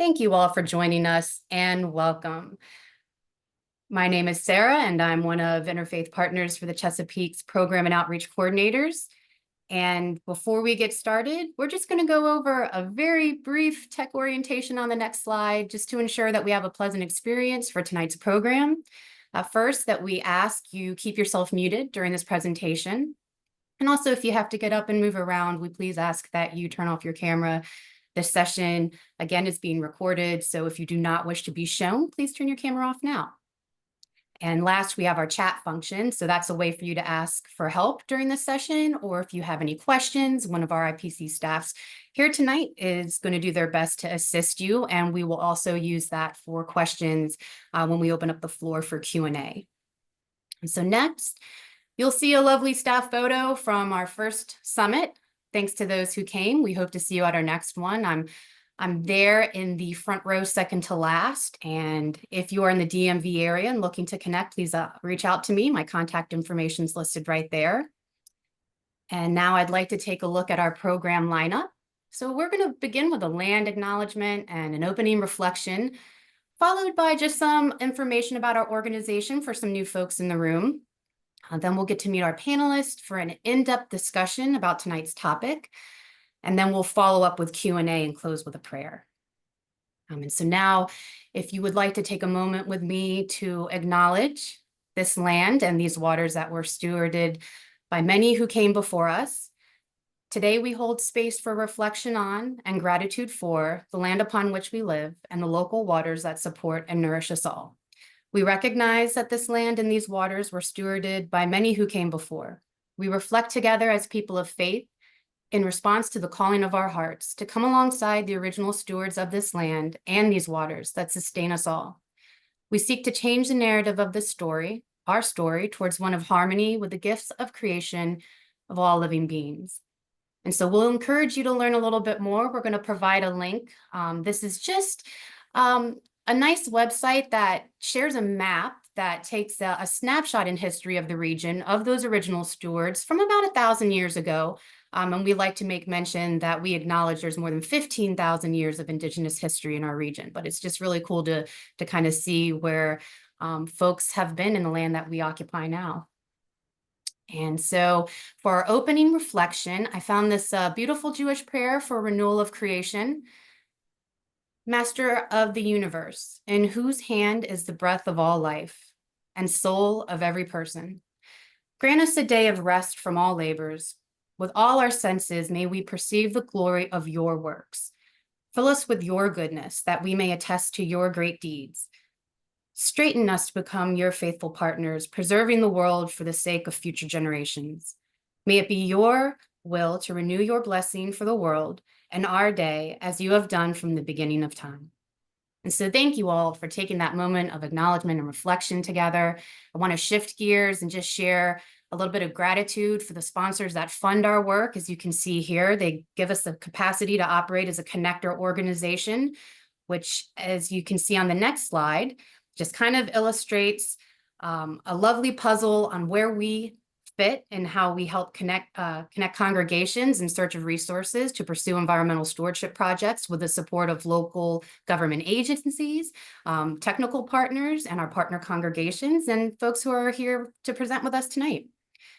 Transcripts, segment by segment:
Thank you all for joining us and welcome. My name is Sarah and I'm one of Interfaith Partners for the Chesapeake's Program and Outreach Coordinators. And before we get started, we're just going to go over a very brief tech orientation on the next slide, just to ensure that we have a pleasant experience for tonight's program. First, that we ask you keep yourself muted during this presentation. And also, if you have to get up and move around, we please ask that you turn off your camera. This session, again, is being recorded, so if you do not wish to be shown, please turn your camera off now. And last, we have our chat function, so that's a way for you to ask for help during this session, or if you have any questions, one of our IPC staffs here tonight is going to do their best to assist you, and we will also use that for questions when we open up the floor for Q&A. And so next, you'll see a lovely staff photo from our first summit. Thanks to those who came. We hope to see you at our next one. I'm there in the front row, second to last. And if you are in the DMV area and looking to connect, please reach out to me. My contact information is listed right there. And now I'd like to take a look at our program lineup. So we're going to begin with a land acknowledgement and an opening reflection, followed by just some information about our organization for some new folks in the room. Then we'll get to meet our panelists for an in-depth discussion about tonight's topic. And then we'll follow up with Q&A and close with a prayer. And so now, if you would like to take a moment with me to acknowledge this land and these waters that were stewarded by many who came before us. Today, we hold space for reflection on and gratitude for the land upon which we live and the local waters that support and nourish us all. We recognize that this land and these waters were stewarded by many who came before. We reflect together as people of faith in response to the calling of our hearts to come alongside the original stewards of this land and these waters that sustain us all. We seek to change the narrative of this story, our story, towards one of harmony with the gifts of creation of all living beings. And so we'll encourage you to learn a little bit more. We're going to provide a link. This is just a nice website that shares a map that takes a snapshot in history of the region of those original stewards from about 1,000 years ago. And we like to make mention that we acknowledge there's more than 15,000 years of Indigenous history in our region, but it's just really cool to kind of see where folks have been in the land that we occupy now. And so for our opening reflection, I found this beautiful Jewish prayer for renewal of creation. Master of the universe, in whose hand is the breath of all life and soul of every person. Grant us a day of rest from all labors. With all our senses, may we perceive the glory of your works. Fill us with your goodness, that we may attest to your great deeds. Straighten us to become your faithful partners, preserving the world for the sake of future generations. May it be your will to renew your blessing for the world and our day, as you have done from the beginning of time. And so thank you all for taking that moment of acknowledgement and reflection together. I want to shift gears and just share a little bit of gratitude for the sponsors that fund our work. As you can see here, they give us the capacity to operate as a connector organization, which, as you can see on the next slide, just kind of illustrates a lovely puzzle on where we fit and how we help connect congregations in search of resources to pursue environmental stewardship projects with the support of local government agencies, technical partners, and our partner congregations, and folks who are here to present with us tonight.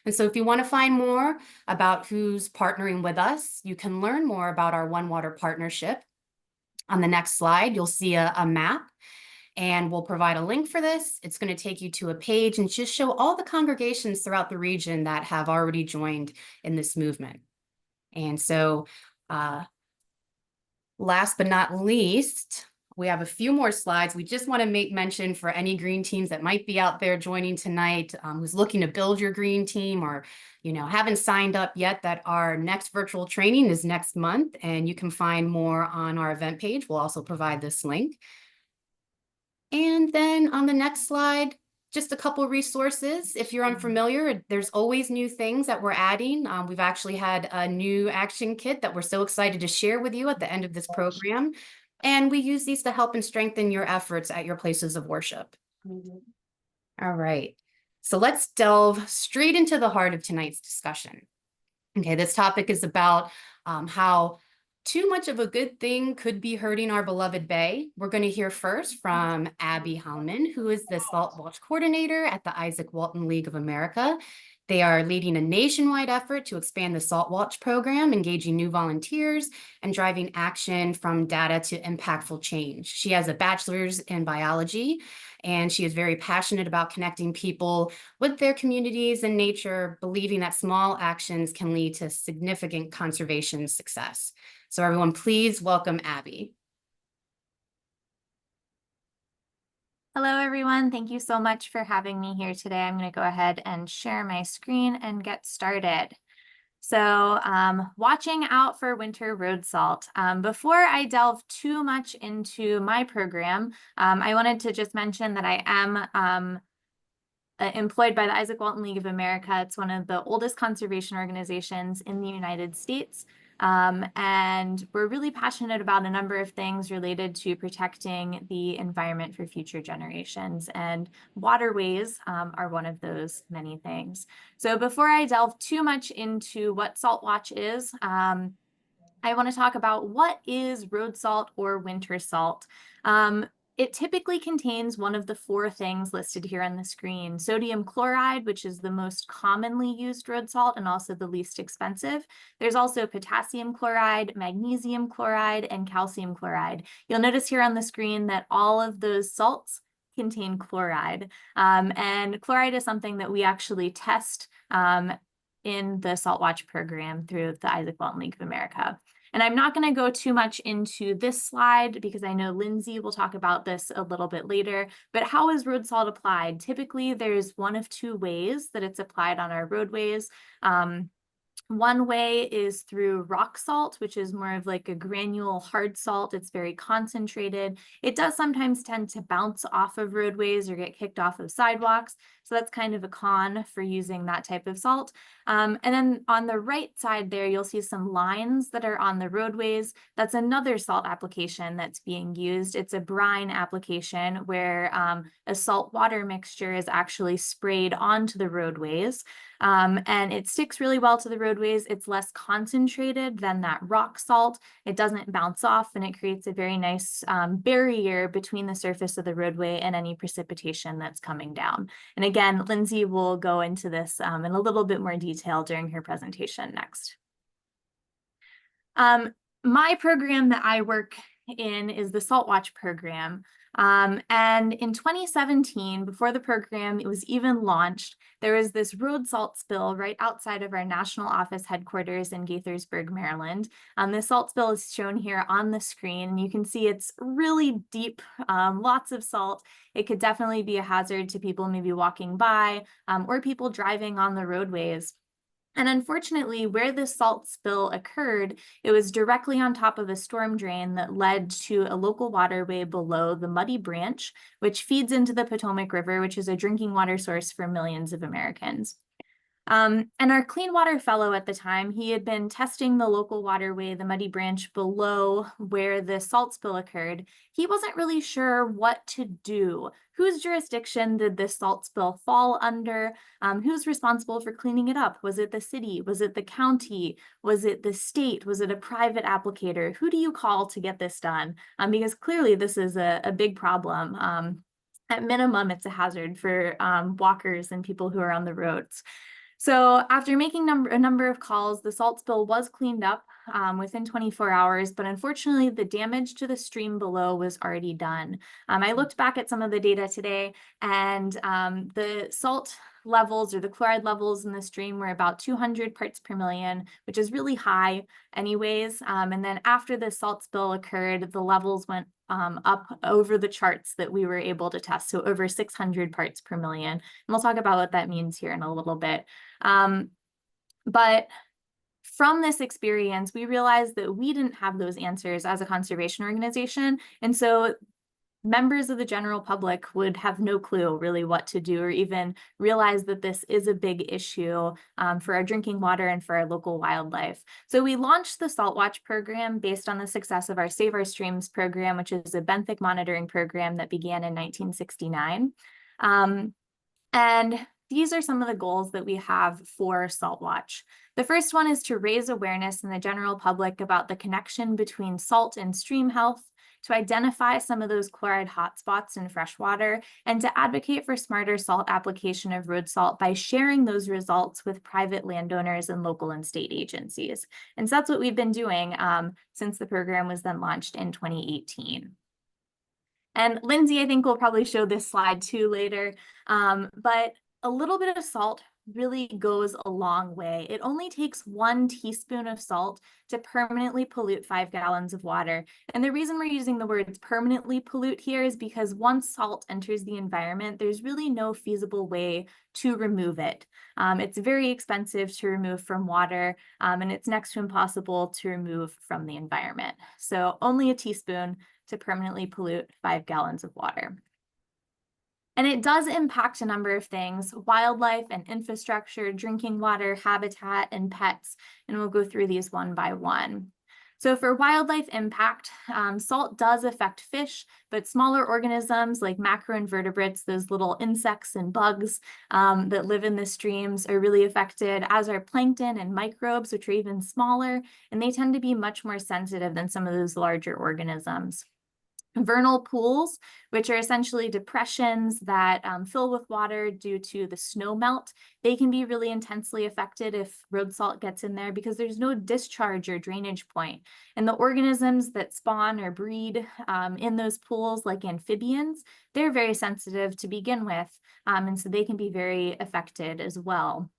And so if you want to find more about who's partnering with us, you can learn more about our One Water partnership. On the next slide, you'll see a map. And we'll provide a link for this. It's going to take you to a page and just show all the congregations throughout the region that have already joined in this movement. And so last but not least, we have a few more slides. We just want to make mention for any green teams that might be out there joining tonight, who's looking to build your green team or haven't signed up yet, that our next virtual training is next month, and you can find more on our event page. We'll also provide this link. And then on the next slide, just a couple of resources. If you're unfamiliar, there's always new things that we're adding. We've actually had a new action kit that we're so excited to share with you at the end of this program. And we use these to help and strengthen your efforts at your places of worship. All right, so let's delve straight into the heart of tonight's discussion. Okay, this topic is about how Too much of a good thing could be hurting our beloved bay. We're going to hear first from Abby Hileman, who is the Salt Watch Coordinator at the Izaak Walton League of America. They are leading a nationwide effort to expand the Salt Watch program, engaging new volunteers and driving action from data to impactful change. She has a bachelor's in biology, and she is very passionate about connecting people with their communities and nature, believing that small actions can lead to significant conservation success. So everyone, please welcome Abby. Hello, everyone. Thank you so much for having me here today. I'm going to go ahead and share my screen and get started. So watching out for winter road salt. Before I delve too much into my program, I wanted to just mention that I am employed by the Izaak Walton League of America. It's one of the oldest conservation organizations in the United States. And we're really passionate about a number of things related to protecting the environment for future generations. And waterways are one of those many things. So before I delve too much into what Salt Watch is, I want to talk about what is road salt or winter salt. It typically contains one of the four things listed here on the screen: sodium chloride, which is the most commonly used road salt and also the least expensive. There's also potassium chloride, magnesium chloride, and calcium chloride. You'll notice here on the screen that all of those salts contain chloride. And chloride is something that we actually test in the Salt Watch program through the Izaak Walton League of America. And I'm not going to go too much into this slide because I know Lindsay will talk about this a little bit later, but how is road salt applied? Typically, there's one of two ways that it's applied on our roadways. One way is through rock salt, which is more of like a granule hard salt. It's very concentrated. It does sometimes tend to bounce off of roadways or get kicked off of sidewalks. So that's kind of a con for using that type of salt. And then on the right side there, you'll see some lines that are on the roadways. That's another salt application that's being used. It's a brine application where a salt water mixture is actually sprayed onto the roadways. And it sticks really well to the roadways. It's less concentrated than that rock salt. It doesn't bounce off, and it creates a very nice barrier between the surface of the roadway and any precipitation that's coming down. And again, Lindsay will go into this in a little bit more detail during her presentation next. My program that I work in is the Salt Watch program. And in 2017, before the program was even launched, there was this road salt spill right outside of our national office headquarters in Gaithersburg, Maryland. This salt spill is shown here on the screen, and you can see it's really deep, lots of salt. It could definitely be a hazard to people maybe walking by or people driving on the roadways. And unfortunately, where this salt spill occurred, it was directly on top of a storm drain that led to a local waterway below the Muddy Branch, which feeds into the Potomac River, which is a drinking water source for millions of Americans. And our Clean Water Fellow at the time, he had been testing the local waterway, the Muddy Branch, below where the salt spill occurred. He wasn't really sure what to do. Whose jurisdiction did this salt spill fall under? Who's responsible for cleaning it up? Was it the city? Was it the county? Was it the state? Was it a private applicator? Who do you call to get this done? Because clearly this is a big problem. At minimum, it's a hazard for walkers and people who are on the roads. So after making a number of calls, the salt spill was cleaned up within 24 hours, but unfortunately the damage to the stream below was already done. I looked back at some of the data today, and the salt levels or the chloride levels in the stream were about 200 parts per million, which is really high anyways. And then after the salt spill occurred, the levels went up over the charts that we were able to test, so over 600 parts per million. And we'll talk about what that means here in a little bit. But from this experience, we realized that we didn't have those answers as a conservation organization. And so members of the general public would have no clue really what to do or even realize that this is a big issue for our drinking water and for our local wildlife. So we launched the Salt Watch program based on the success of our Save Our Streams program, which is a benthic monitoring program that began in 1969. And these are some of the goals that we have for Salt Watch. The first one is to raise awareness in the general public about the connection between salt and stream health, to identify some of those chloride hotspots in freshwater, and to advocate for smarter salt application of road salt by sharing those results with private landowners and local and state agencies. And so that's what we've been doing since the program was then launched in 2018. And Lindsay, I think, will probably show this slide too later, but a little bit of salt really goes a long way. It only takes 1 teaspoon of salt to permanently pollute 5 gallons of water. And the reason we're using the words permanently pollute here is because once salt enters the environment, there's really no feasible way to remove it. It's very expensive to remove from water, and it's next to impossible to remove from the environment. So only a teaspoon to permanently pollute 5 gallons of water. And it does impact a number of things: wildlife and infrastructure, drinking water, habitat, and pets. And we'll go through these one by one. So for wildlife impact, salt does affect fish, but smaller organisms like macroinvertebrates, those little insects and bugs that live in the streams, are really affected, as are plankton and microbes, which are even smaller, and they tend to be much more sensitive than some of those larger organisms. Vernal pools, which are essentially depressions that fill with water due to the snow melt, they can be really intensely affected if road salt gets in there because there's no discharge or drainage point. And the organisms that spawn or breed in those pools, like amphibians, they're very sensitive to begin with, and so they can be very affected as well.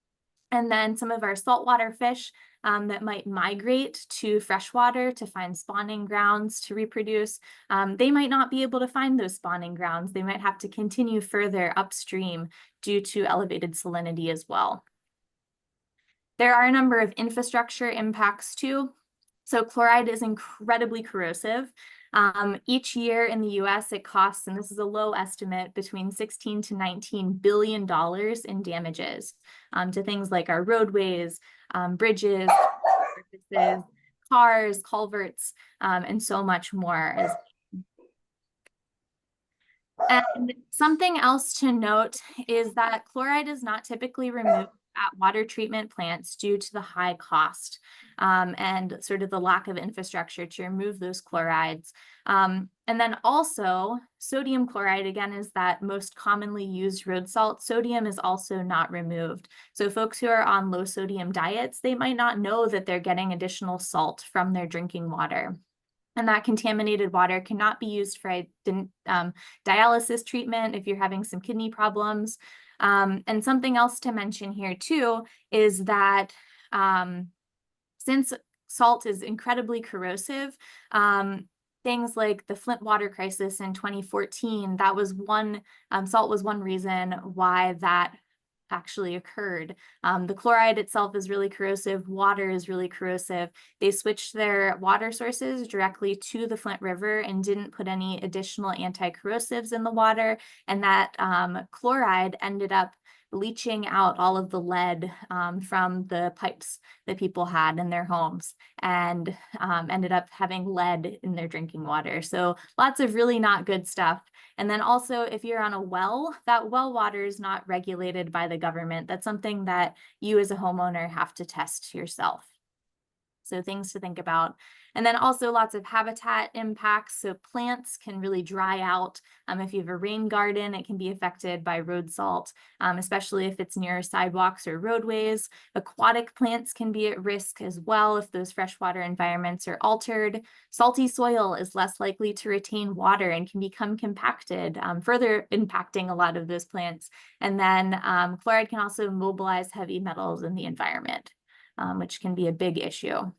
And then some of our saltwater fish that might migrate to freshwater to find spawning grounds to reproduce, they might not be able to find those spawning grounds. They might have to continue further upstream due to elevated salinity as well. There are a number of infrastructure impacts too. So chloride is incredibly corrosive. Each year in the US, it costs, and this is a low estimate, between $16 to $19 billion in damages to things like our roadways, bridges, surfaces, cars, culverts, and so much more. And something else to note is that chloride is not typically removed at water treatment plants due to the high cost and sort of the lack of infrastructure to remove those chlorides. And then also sodium chloride, again, is that most commonly used road salt. Sodium is also not removed. So folks who are on low sodium diets, they might not know that they're getting additional salt from their drinking water. And that contaminated water cannot be used for dialysis treatment if you're having some kidney problems. And something else to mention here too is that since salt is incredibly corrosive, things like the Flint water crisis in 2014, that was salt was one reason why that actually occurred. The chloride itself is really corrosive. Water is really corrosive. They switched their water sources directly to the Flint River and didn't put any additional anti-corrosives in the water. And that chloride ended up leaching out all of the lead from the pipes that people had in their homes and ended up having lead in their drinking water. So lots of really not good stuff. And then also, if you're on a well, that well water is not regulated by the government. That's something that you as a homeowner have to test yourself. So things to think about. And then also lots of habitat impacts. So plants can really dry out. If you have a rain garden, it can be affected by road salt, especially if it's near sidewalks or roadways. Aquatic plants can be at risk as well if those freshwater environments are altered. Salty soil is less likely to retain water and can become compacted, further impacting a lot of those plants. And then chloride can also mobilize heavy metals in the environment, which can be a big issue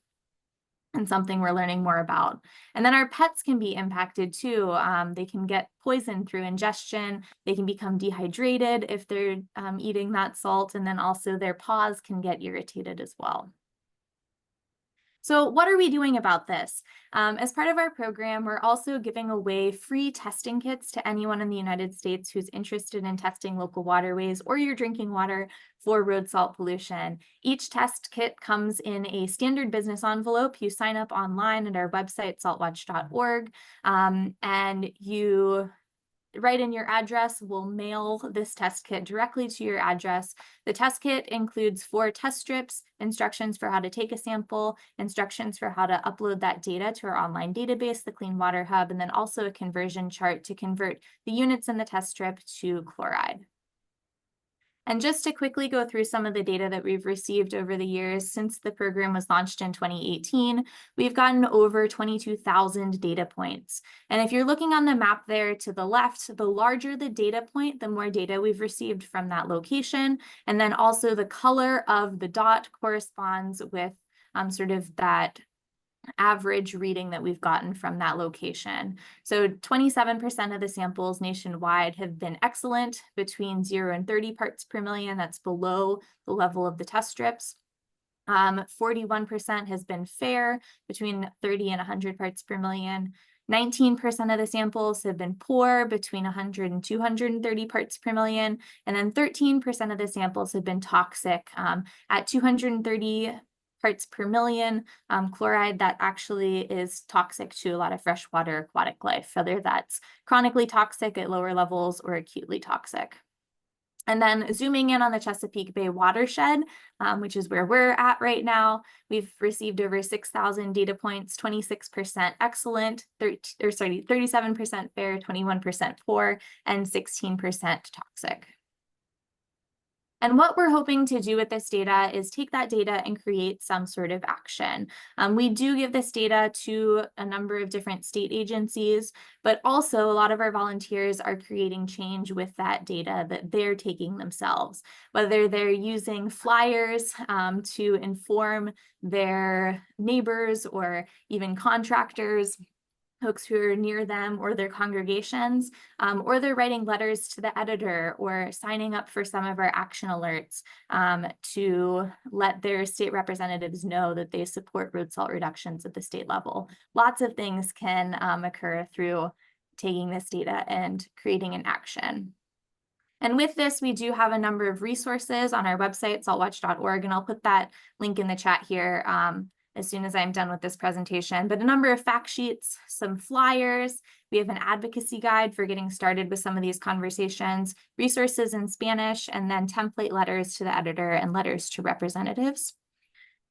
and something we're learning more about. And then our pets can be impacted too. They can get poisoned through ingestion. They can become dehydrated if they're eating that salt. And then also their paws can get irritated as well. So what are we doing about this? As part of our program, we're also giving away free testing kits to anyone in the United States who's interested in testing local waterways or your drinking water for road salt pollution. Each test kit comes in a standard business envelope. You sign up online at our website, saltwatch.org, and you write in your address, we'll mail this test kit directly to your address. The test kit includes 4 test strips, instructions for how to take a sample, instructions for how to upload that data to our online database, the Clean Water Hub, and then also a conversion chart to convert the units in the test strip to chloride. And just to quickly go through some of the data that we've received over the years since the program was launched in 2018, we've gotten over 22,000 data points. And if you're looking on the map there to the left, the larger the data point, the more data we've received from that location. And then also the color of the dot corresponds with sort of that average reading that we've gotten from that location. So 27% of the samples nationwide have been excellent, between 0 and 30 parts per million. That's below the level of the test strips. 41% has been fair, between 30 and 100 parts per million. 19% of the samples have been poor, between 100 and 230 parts per million. And then 13% of the samples have been toxic at 230 parts per million. Chloride that actually is toxic to a lot of freshwater aquatic life, whether that's chronically toxic at lower levels or acutely toxic. And then zooming in on the Chesapeake Bay watershed, which is where we're at right now, we've received over 6,000 data points, 26% excellent, 37% fair, 21% poor, and 16% toxic. And what we're hoping to do with this data is take that data and create some sort of action. We do give this data to a number of different state agencies, but also a lot of our volunteers are creating change with that data that they're taking themselves, whether they're using flyers to inform their neighbors or even contractors, folks who are near them or their congregations, or they're writing letters to the editor or signing up for some of our action alerts to let their state representatives know that they support road salt reductions at the state level. Lots of things can occur through taking this data and creating an action. And with this, we do have a number of resources on our website, saltwatch.org, and I'll put that link in the chat here as soon as I'm done with this presentation, but a number of fact sheets, some flyers. We have an advocacy guide for getting started with some of these conversations, resources in Spanish, and then template letters to the editor and letters to representatives.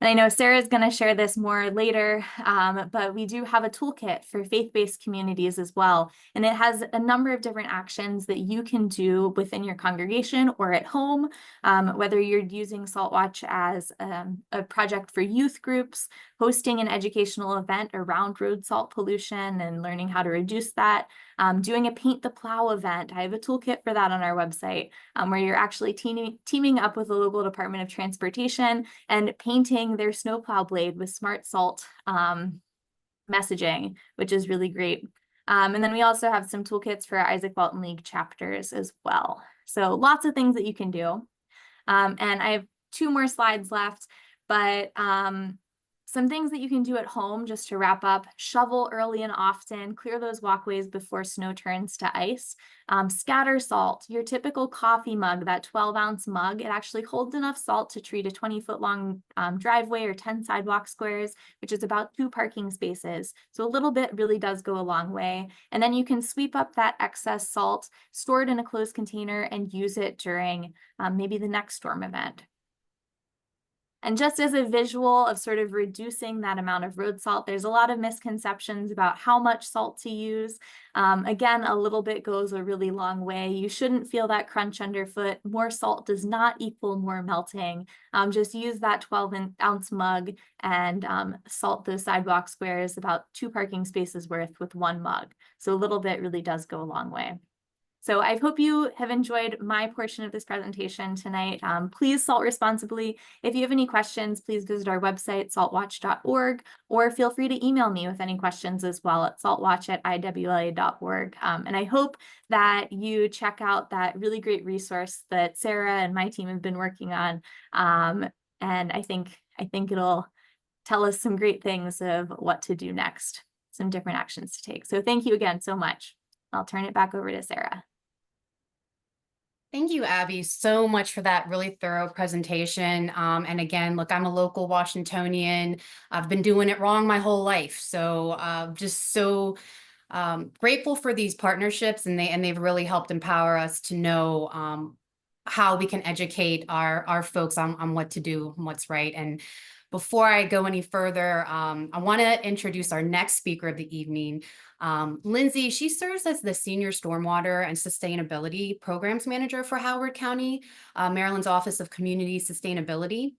And I know Sarah's going to share this more later, but we do have a toolkit for faith-based communities as well. And it has a number of different actions that you can do within your congregation or at home, whether you're using SaltWatch as a project for youth groups, hosting an educational event around road salt pollution and learning how to reduce that, doing a paint the plow event. I have a toolkit for that on our website where you're actually teaming up with the local Department of Transportation and painting their snowplow blade with smart salt messaging, which is really great. And then we also have some toolkits for our Izaak Walton League chapters as well. So lots of things that you can do. And I have 2 more slides left, but some things that you can do at home just to wrap up: shovel early and often, clear those walkways before snow turns to ice, scatter salt. Your typical coffee mug, that 12-ounce mug, it actually holds enough salt to treat a 20-foot long driveway or 10 sidewalk squares, which is about 2 parking spaces. So a little bit really does go a long way. And then you can sweep up that excess salt, store it in a closed container, and use it during maybe the next storm event. And just as a visual of sort of reducing that amount of road salt, there's a lot of misconceptions about how much salt to use. Again, a little bit goes a really long way. You shouldn't feel that crunch underfoot. More salt does not equal more melting. Just use that 12-ounce mug and salt those sidewalk squares, about 2 parking spaces worth, with 1 mug. So a little bit really does go a long way. So I hope you have enjoyed my portion of this presentation tonight. Please salt responsibly. If you have any questions, please visit our website, saltwatch.org, or feel free to email me with any questions as well at saltwatch@iwla.org. And I hope that you check out that really great resource that Sarah and my team have been working on. And I think it'll tell us some great things of what to do next, some different actions to take. So thank you again so much. I'll turn it back over to Sarah. Thank you, Abby, so much for that really thorough presentation. And again, look, I'm a local Washingtonian. I've been doing it wrong my whole life. So just so Grateful for these partnerships, and they've really helped empower us to know how we can educate our folks on what to do and what's right. And before I go any further, I want to introduce our next speaker of the evening. Lindsay, she serves as the Senior Stormwater and Sustainability Programs Manager for Howard County, Maryland's Office of Community Sustainability.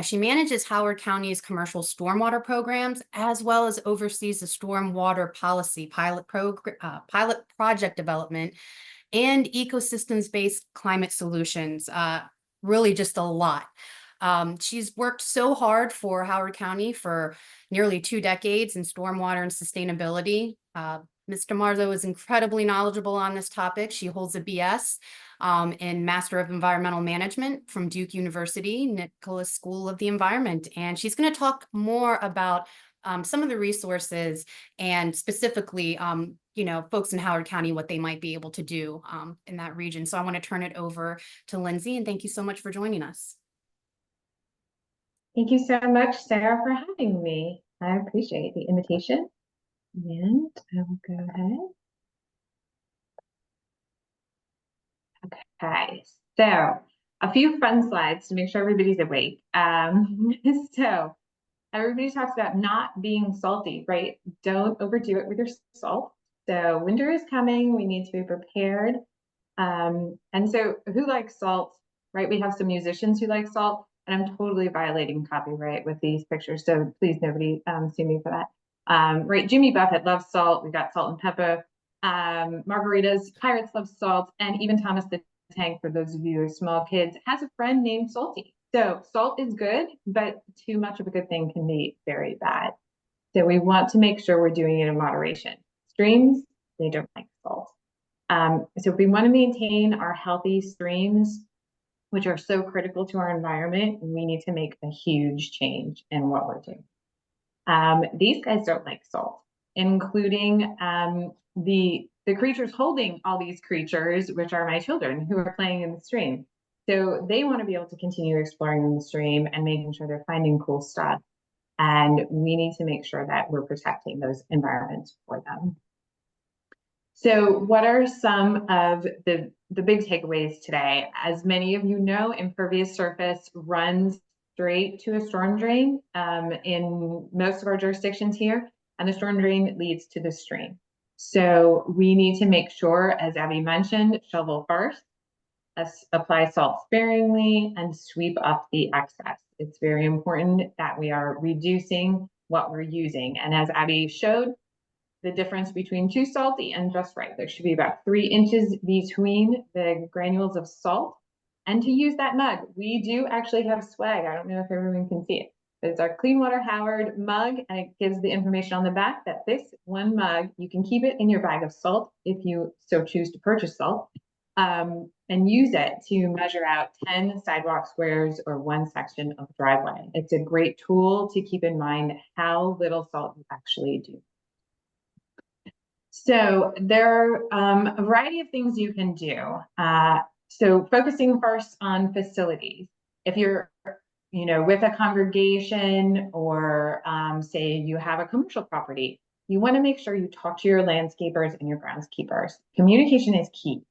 She manages Howard County's commercial stormwater programs, as well as oversees the stormwater policy pilot project development and ecosystems-based climate solutions. Really just a lot. She's worked so hard for Howard County for nearly 2 decades in stormwater and sustainability. Ms. DeMarzo is incredibly knowledgeable on this topic. She holds a BS in Master of Environmental Management from Duke University, Nicholas School of the Environment. And she's going to talk more about some of the resources and specifically, folks in Howard County, what they might be able to do in that region. So I want to turn it over to Lindsay, and thank you so much for joining us. Thank you so much, Sarah, for having me. I appreciate the invitation. And I will go ahead. Okay, so a few fun slides to make sure everybody's awake. So everybody talks about not being salty, right? Don't overdo it with your salt. So winter is coming, we need to be prepared. And so who likes salt, right? We have some musicians who like salt, and I'm totally violating copyright with these pictures. So please, nobody sue me for that. Right, Jimmy Buffett loves salt. We've got salt and pepper. Margaritas, pirates love salt, and even Thomas the Tank, for those of you who are small kids, has a friend named Salty. So salt is good, but too much of a good thing can be very bad. So we want to make sure we're doing it in moderation. Streams, they don't like salt. So if we want to maintain our healthy streams, which are so critical to our environment, we need to make a huge change in what we're doing. These guys don't like salt, including the creatures holding all these creatures, which are my children who are playing in the stream. So they want to be able to continue exploring in the stream and making sure they're finding cool stuff. And we need to make sure that we're protecting those environments for them. So what are some of the big takeaways today? As many of you know, impervious surface runs straight to a storm drain in most of our jurisdictions here, and the storm drain leads to the stream. So we need to make sure, as Abby mentioned, shovel first, apply salt sparingly, and sweep up the excess. It's very important that we are reducing what we're using. And as Abby showed, the difference between too salty and just right. There should be about 3 inches between the granules of salt. And to use that mug, we do actually have swag. I don't know if everyone can see it, but it's our Clean Water Howard mug, and it gives the information on the back that this one mug, you can keep it in your bag of salt if you so choose to purchase salt, and use it to measure out 10 sidewalk squares or 1 section of driveway. It's a great tool to keep in mind how little salt you actually do. So there are a variety of things you can do. So focusing first on facilities. If you're, with a congregation or say you have a commercial property, you want to make sure you talk to your landscapers and your groundskeepers. Communication is key.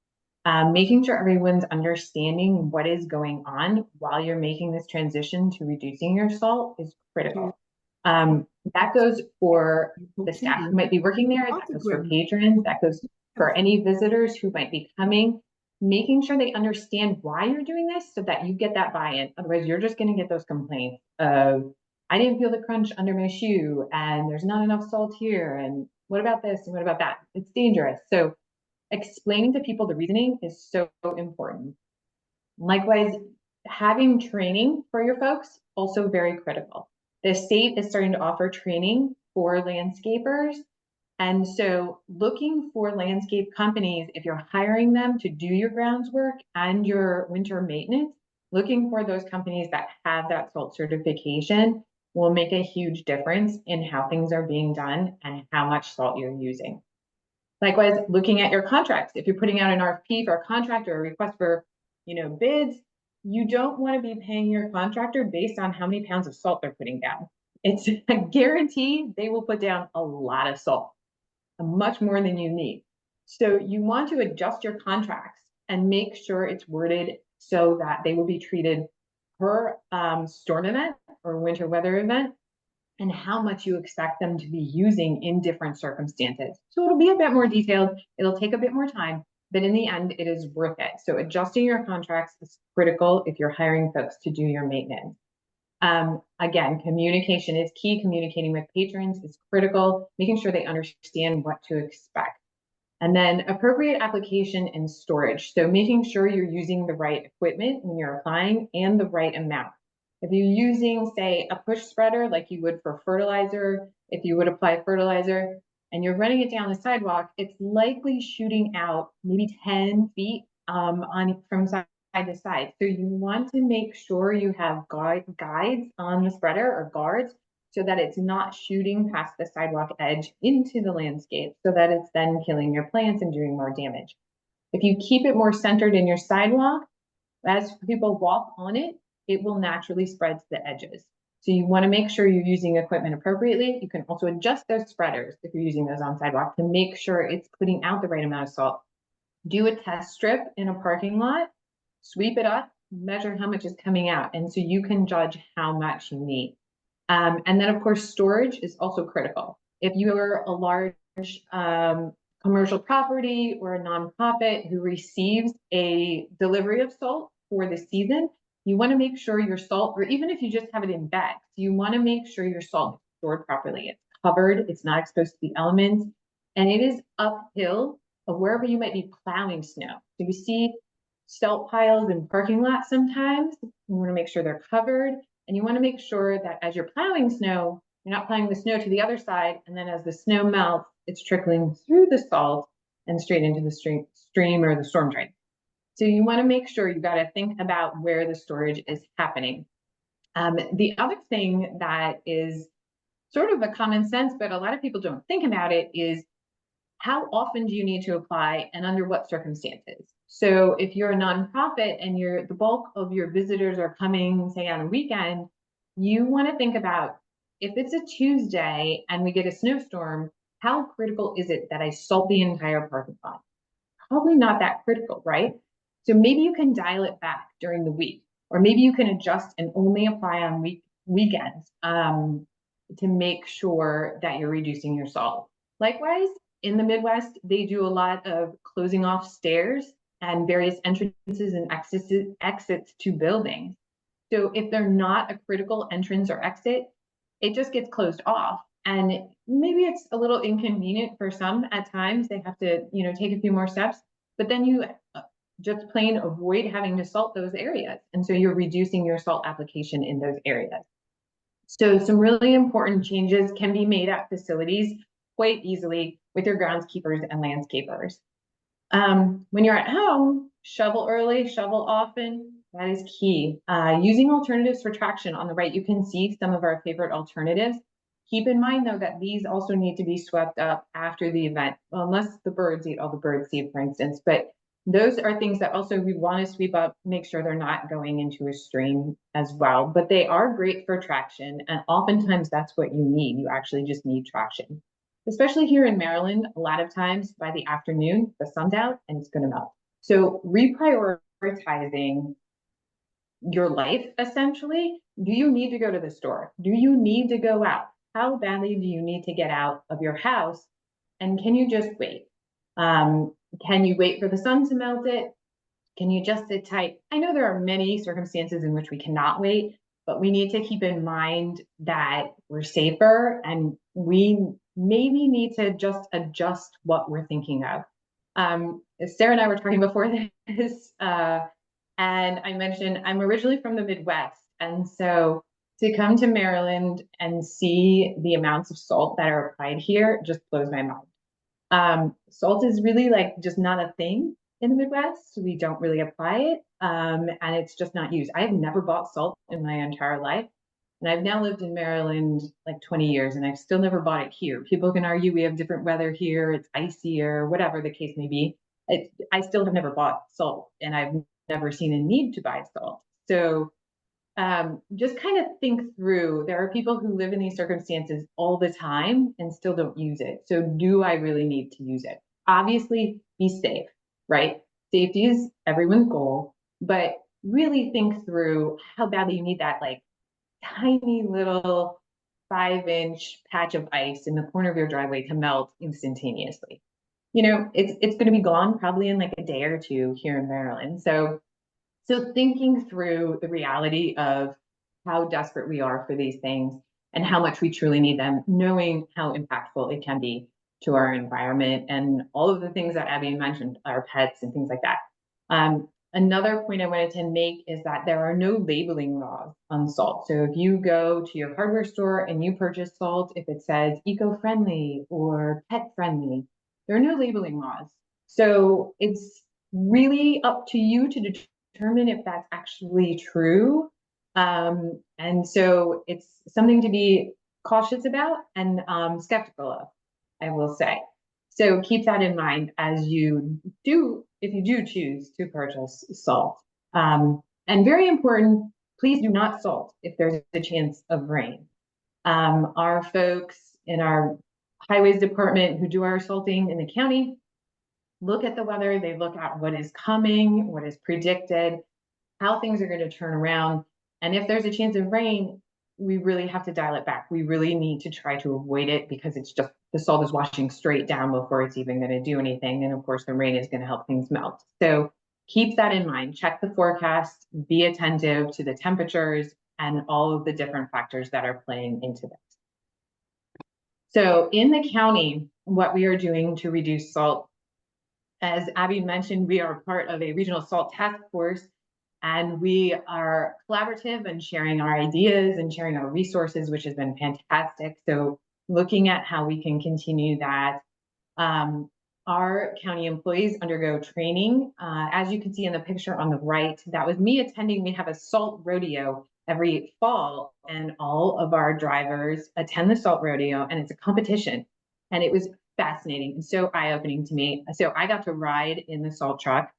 Making sure everyone's understanding what is going on while you're making this transition to reducing your salt is critical. That goes for the staff who might be working there, that goes for patrons, that goes for any visitors who might be coming, making sure they understand why you're doing this so that you get that buy-in. Otherwise, you're just going to get those complaints of, I didn't feel the crunch under my shoe, and there's not enough salt here, and what about this, and what about that? It's dangerous. So explaining to people the reasoning is so important. Likewise, having training for your folks, also very critical. The state is starting to offer training for landscapers. And so looking for landscape companies, if you're hiring them to do your grounds work and your winter maintenance, looking for those companies that have that salt certification will make a huge difference in how things are being done and how much salt you're using. Likewise, looking at your contracts. If you're putting out an RFP for a contract or a request for, bids, you don't want to be paying your contractor based on how many pounds of salt they're putting down. It's a guarantee they will put down a lot of salt. much more than you need. So you want to adjust your contracts and make sure it's worded so that they will be treated per storm event or winter weather event, and how much you expect them to be using in different circumstances. So it'll be a bit more detailed, it'll take a bit more time, but in the end, it is worth it. So adjusting your contracts is critical if you're hiring folks to do your maintenance. Again, communication is key. Communicating with patrons is critical, making sure they understand what to expect. And then appropriate application and storage. So making sure you're using the right equipment when you're applying and the right amount. If you're using, say, a push spreader like you would for fertilizer, if you would apply fertilizer and you're running it down the sidewalk, it's likely shooting out maybe 10 feet from side to side. So you want to make sure you have guides on the spreader or guards so that it's not shooting past the sidewalk edge into the landscape so that it's then killing your plants and doing more damage. If you keep it more centered in your sidewalk, as people walk on it, it will naturally spread to the edges. So you want to make sure you're using equipment appropriately. You can also adjust those spreaders if you're using those on sidewalk to make sure it's putting out the right amount of salt. Do a test strip in a parking lot, sweep it up, measure how much is coming out, and so you can judge how much you need. And then, of course, storage is also critical. If you are a large commercial property or a nonprofit who receives a delivery of salt for the season, you want to make sure your salt, or even if you just have it in bags, you want to make sure your salt is stored properly. It's covered, it's not exposed to the elements, and it is uphill of wherever you might be plowing snow. So you see salt piles in parking lots sometimes. You want to make sure they're covered, and you want to make sure that as you're plowing snow, you're not plowing the snow to the other side, and then as the snow melts, it's trickling through the salt and straight into the stream or the storm drain. So you want to make sure you got to think about where the storage is happening. The other thing that is sort of a common sense, but a lot of people don't think about it, is how often do you need to apply and under what circumstances? So if you're a nonprofit and the bulk of your visitors are coming, say, on a weekend, you want to think about, if it's a Tuesday and we get a snowstorm, how critical is it that I salt the entire parking lot? Probably not that critical, right? So maybe you can dial it back during the week, or maybe you can adjust and only apply on weekends to make sure that you're reducing your salt. Likewise, in the Midwest, they do a lot of closing off stairs and various entrances and exits to buildings. So if they're not a critical entrance or exit, it just gets closed off. And maybe it's a little inconvenient for some at times. They have to, take a few more steps, but then you just plain avoid having to salt those areas. And so you're reducing your salt application in those areas. So some really important changes can be made at facilities quite easily with your groundskeepers and landscapers. When you're at home, shovel early, shovel often. That is key. Using alternatives for traction on the right, you can see some of our favorite alternatives. Keep in mind, though, that these also need to be swept up after the event, well, unless the birds eat all the bird seed, for instance. But those are things that also we want to sweep up, make sure they're not going into a stream as well. But they are great for traction, and oftentimes that's what you need. You actually just need traction. Especially here in Maryland, a lot of times by the afternoon, the sun's out and it's going to melt. So reprioritizing your life, essentially. Do you need to go to the store? Do you need to go out? How badly do you need to get out of your house? And can you just wait? Can you wait for the sun to melt it? Can you just sit tight? I know there are many circumstances in which we cannot wait, but we need to keep in mind that we're safer and we maybe need to just adjust what we're thinking of. Sarah and I were talking before this, and I mentioned I'm originally from the Midwest. And so to come to Maryland and see the amounts of salt that are applied here just blows my mind. Salt is really just not a thing in the Midwest. We don't really apply it, and it's just not used. I have never bought salt in my entire life. And I've now lived in Maryland 20 years, and I've still never bought it here. People can argue we have different weather here, it's icier, whatever the case may be. I still have never bought salt, and I've never seen a need to buy salt. So just kind of think through, there are people who live in these circumstances all the time and still don't use it. So do I really need to use it? Obviously, be safe, right? Safety is everyone's goal, but really think through how badly you need that like tiny little 5-inch patch of ice in the corner of your driveway to melt instantaneously. It's going to be gone probably in like a day or two here in Maryland. So thinking through the reality of how desperate we are for these things and how much we truly need them, knowing how impactful it can be to our environment and all of the things that Abby mentioned, our pets and things like that. Another point I wanted to make is that there are no labeling laws on salt. So if you go to your hardware store and you purchase salt, if it says eco-friendly or pet-friendly, there are no labeling laws. So it's really up to you to determine if that's actually true. And so it's something to be cautious about and skeptical of, I will say. So keep that in mind as you do, if you do choose to purchase salt. And very important, please do not salt if there's a chance of rain. Our folks in our highways department who do our salting in the county look at the weather, they look at what is coming, what is predicted, how things are going to turn around. And if there's a chance of rain, we really have to dial it back. We really need to try to avoid it because it's just the salt is washing straight down before it's even going to do anything. And of course, the rain is going to help things melt. So keep that in mind. Check the forecast, be attentive to the temperatures and all of the different factors that are playing into this. So in the county, what we are doing to reduce salt, as Abby mentioned, we are part of a regional salt task force, and we are collaborative and sharing our ideas and sharing our resources, which has been fantastic. So looking at how we can continue that. Our county employees undergo training. As you can see in the picture on the right, that was me attending. We have a salt rodeo every fall, and all of our drivers attend the salt rodeo, and it's a competition. And it was fascinating and so eye-opening to me. So I got to ride in the salt truck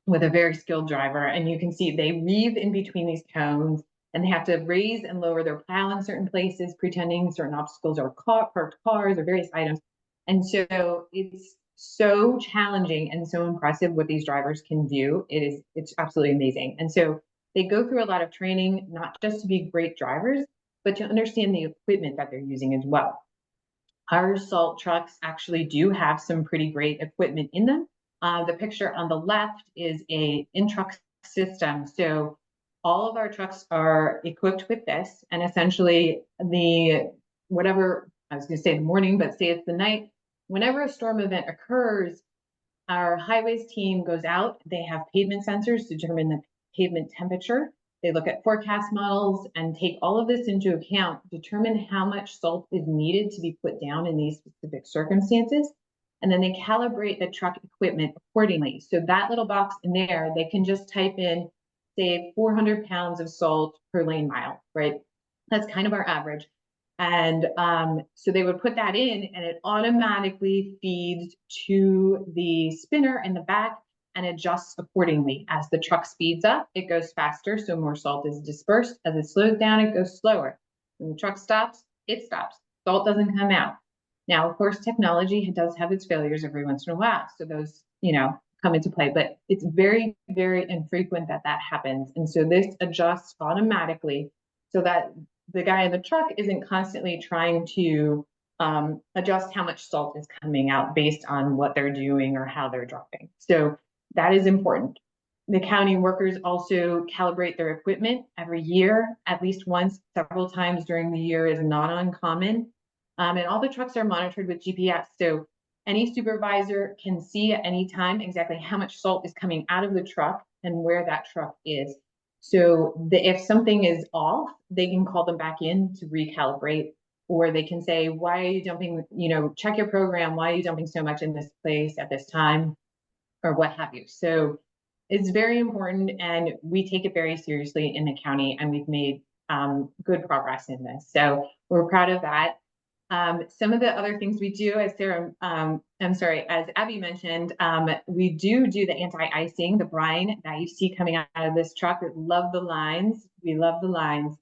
with a very skilled driver, and you can see they weave in between these cones and they have to raise and lower their plow in certain places, pretending certain obstacles are parked cars or various items. And so it's so challenging and so impressive what these drivers can do. It's absolutely amazing. And so they go through a lot of training, not just to be great drivers, but to understand the equipment that they're using as well. Our salt trucks actually do have some pretty great equipment in them. The picture on the left is an in-truck system. So all of our trucks are equipped with this, and essentially whatever, I was going to say the morning, but say it's the night, whenever a storm event occurs, our highways team goes out. They have pavement sensors to determine the pavement temperature. They look at forecast models and take all of this into account, determine how much salt is needed to be put down in these specific circumstances. And then they calibrate the truck equipment accordingly. So that little box in there, they can just type in, say, 400 pounds of salt per lane mile, right? That's kind of our average. And so they would put that in and it automatically feeds to the spinner in the back and adjusts accordingly. As the truck speeds up, it goes faster, so more salt is dispersed. As it slows down, it goes slower. When the truck stops, it stops. Salt doesn't come out. Now, of course, technology does have its failures every once in a while, so those, come into play, but it's very, very infrequent that that happens. And so this adjusts automatically so that the guy in the truck isn't constantly trying to adjust how much salt is coming out based on what they're doing or how they're dropping. So that is important. The county workers also calibrate their equipment every year, at least once, several times during the year is not uncommon. And all the trucks are monitored with GPS. So any supervisor can see at any time exactly how much salt is coming out of the truck and where that truck is. So if something is off, they can call them back in to recalibrate, or they can say, why are you dumping, check your program, why are you dumping so much in this place at this time, or what have you. So it's very important, and we take it very seriously in the county, and we've made good progress in this. So we're proud of that. Some of the other things we do, as as Abby mentioned, we do the anti-icing, the brine that you see coming out of this truck. We love the lines. We love the lines.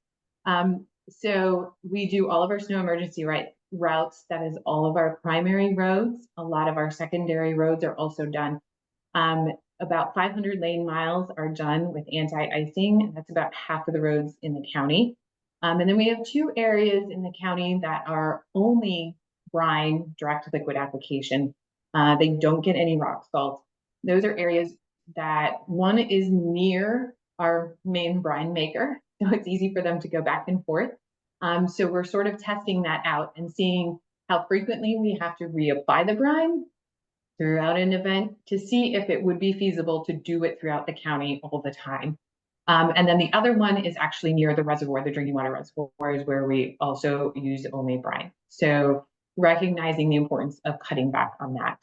So we do all of our snow emergency routes. That is all of our primary roads. A lot of our secondary roads are also done. About 500 lane miles are done with anti-icing. That's about half of the roads in the county. And then we have 2 areas in the county that are only brine direct liquid application. They don't get any rock salt. Those are areas that one is near our main brine maker, so it's easy for them to go back and forth. So we're sort of testing that out and seeing how frequently we have to reapply the brine throughout an event to see if it would be feasible to do it throughout the county all the time. And then the other one is actually near the reservoir, the drinking water reservoirs, where we also use only brine. So recognizing the importance of cutting back on that.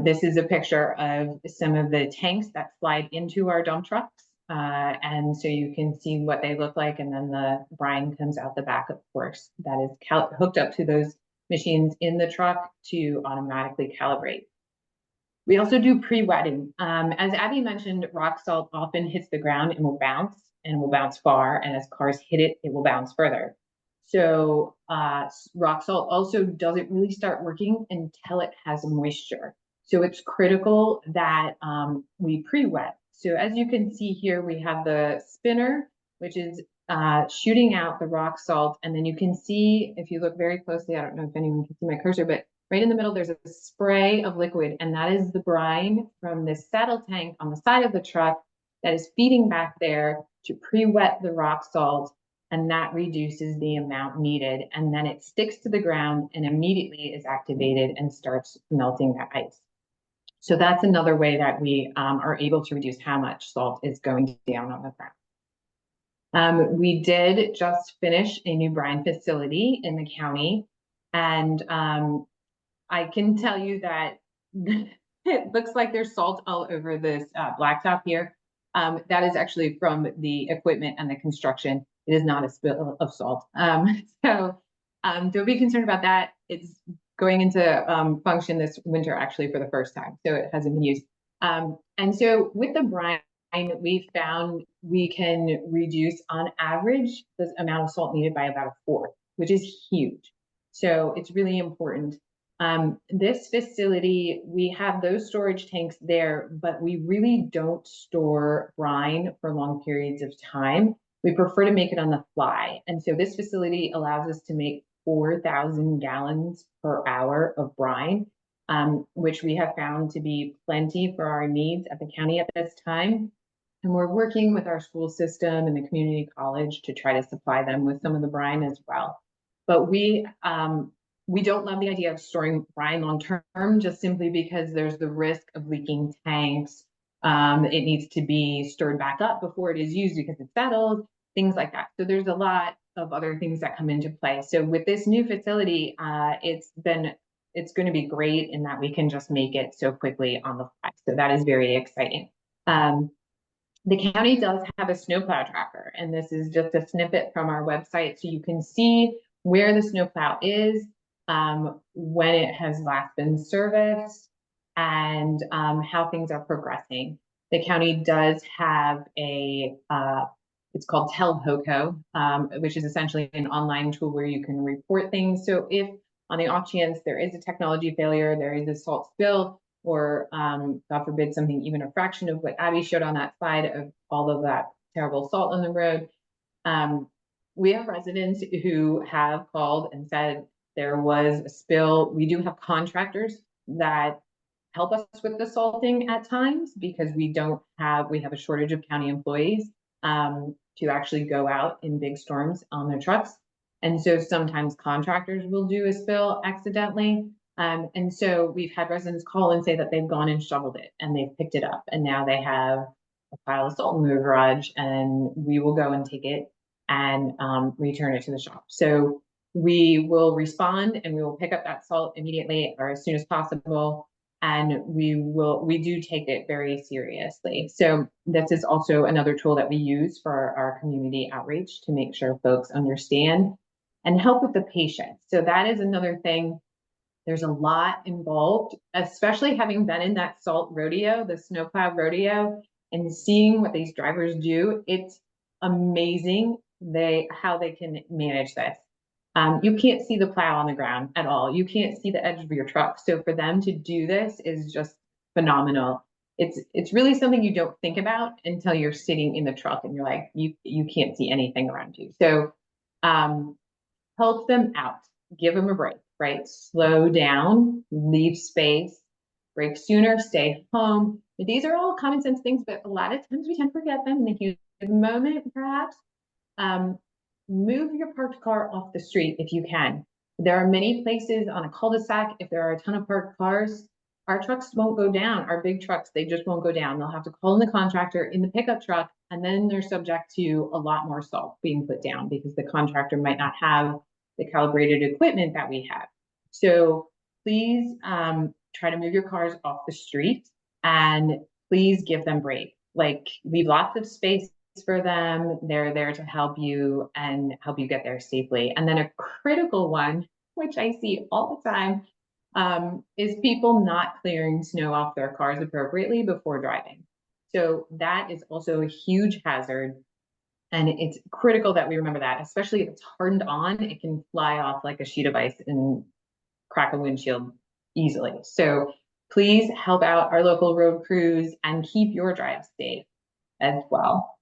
This is a picture of some of the tanks that slide into our dump trucks. And so you can see what they look like, and then the brine comes out the back, of course, that is hooked up to those machines in the truck to automatically calibrate. We also do pre-wetting. As Abby mentioned, rock salt often hits the ground and will bounce far. And as cars hit it, it will bounce further. So rock salt also doesn't really start working until it has moisture. So it's critical that we pre-wet. So as you can see here, we have the spinner, which is shooting out the rock salt. And then you can see, if you look very closely, I don't know if anyone can see my cursor, but right in the middle, there's a spray of liquid, and that is the brine from this saddle tank on the side of the truck that is feeding back there to pre-wet the rock salt, and that reduces the amount needed. And then it sticks to the ground and immediately is activated and starts melting that ice. So that's another way that we are able to reduce how much salt is going down on the ground. We did just finish a new brine facility in the county, and I can tell you that it looks like there's salt all over this blacktop here. That is actually from the equipment and the construction. It is not a spill of salt. So don't be concerned about that. It's going into function this winter actually for the first time, so it hasn't been used. And so with the brine, we found we can reduce on average the amount of salt needed by about 1/4, which is huge. So it's really important. This facility, we have those storage tanks there, but we really don't store brine for long periods of time. We prefer to make it on the fly. And so this facility allows us to make 4,000 gallons per hour of brine, which we have found to be plenty for our needs at the county at this time. And we're working with our school system and the community college to try to supply them with some of the brine as well. But we don't love the idea of storing brine long term, just simply because there's the risk of leaking tanks. It needs to be stirred back up before it is used because it's settled, things like that. So there's a lot of other things that come into play. So with this new facility, it's going to be great in that we can just make it so quickly on the fly. So that is very exciting. The county does have a snowplow tracker, and this is just a snippet from our website, so you can see where the snowplow is, when it has last been serviced, and how things are progressing. The county does have a, it's called TellHoco, which is essentially an online tool where you can report things. So if on the off chance there is a technology failure, there is a salt spill, or God forbid something even a fraction of what Abby showed on that slide of all of that terrible salt on the road, we have residents who have called and said there was a spill. We do have contractors that help us with the salting at times because we have a shortage of county employees to actually go out in big storms on their trucks. And so sometimes contractors will do a spill accidentally. And so we've had residents call and say that they've gone and shoveled it and they've picked it up, and now they have a pile of salt in their garage, and we will go and take it and return it to the shop. So we will respond and we will pick up that salt immediately or as soon as possible. And we do take it very seriously. So this is also another tool that we use for our community outreach to make sure folks understand and help with the patience. So that is another thing. There's a lot involved, especially having been in that salt rodeo, the snowplow rodeo, and seeing what these drivers do. It's amazing how they can manage this. You can't see the plow on the ground at all. You can't see the edge of your truck. So for them to do this is just phenomenal. It's really something you don't think about until you're sitting in the truck and you're like, you can't see anything around you. So help them out, give them a break, right? Slow down, leave space, break sooner, stay home. These are all common sense things, but a lot of times we tend to forget them in the heat of the moment, perhaps. Move your parked car off the street if you can. There are many places on a cul-de-sac, if there are a ton of parked cars, our trucks won't go down. Our big trucks, they just won't go down. They'll have to call in the contractor in the pickup truck, and then they're subject to a lot more salt being put down because the contractor might not have the calibrated equipment that we have. So please try to move your cars off the street, and please give them break. Like, leave lots of space for them. They're there to help you and help you get there safely. And then a critical one, which I see all the time, is people not clearing snow off their cars appropriately before driving. So that is also a huge hazard. And it's critical that we remember that, especially if it's hardened on, it can fly off like a sheet of ice and crack a windshield easily. So please help out our local road crews and keep your drive safe as well.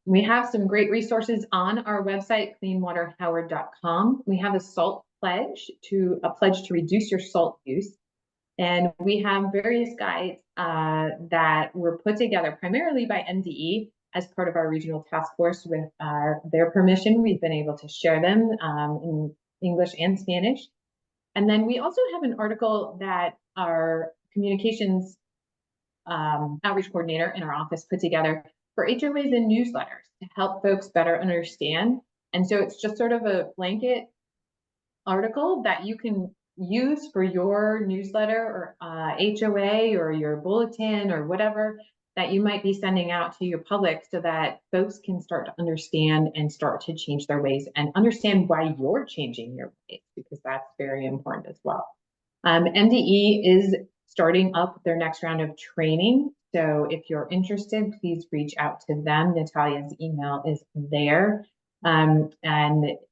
We have some great resources on our website, cleanwaterhoward.com. We have a salt pledge to reduce your salt use. And we have various guides that were put together primarily by NDE as part of our regional task force. With their permission, we've been able to share them in English and Spanish. And then we also have an article that our communications outreach coordinator in our office put together for HOAs and newsletters to help folks better understand. And so it's just sort of a blanket article that you can use for your newsletter or HOA or your bulletin or whatever that you might be sending out to your public, so that folks can start to understand and start to change their ways and understand why you're changing your ways, because that's very important as well. NDE is starting up their next round of training. So if you're interested, please reach out to them. Natalia's email is there. And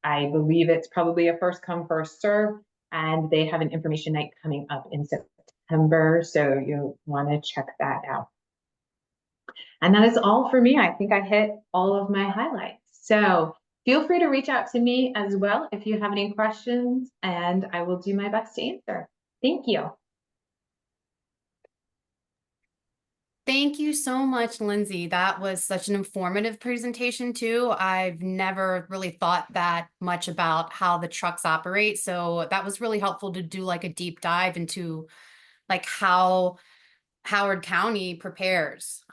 I believe it's probably a first come, first serve. And they have an information night coming up in September. So you'll want to check that out. And that is all for me. I think I hit all of my highlights. So feel free to reach out to me as well if you have any questions, and I will do my best to answer. Thank you. Thank you so much, Lindsay. That was such an informative presentation too. I've never really thought that much about how the trucks operate. So that was really helpful to do like a deep dive into like how Howard County prepares.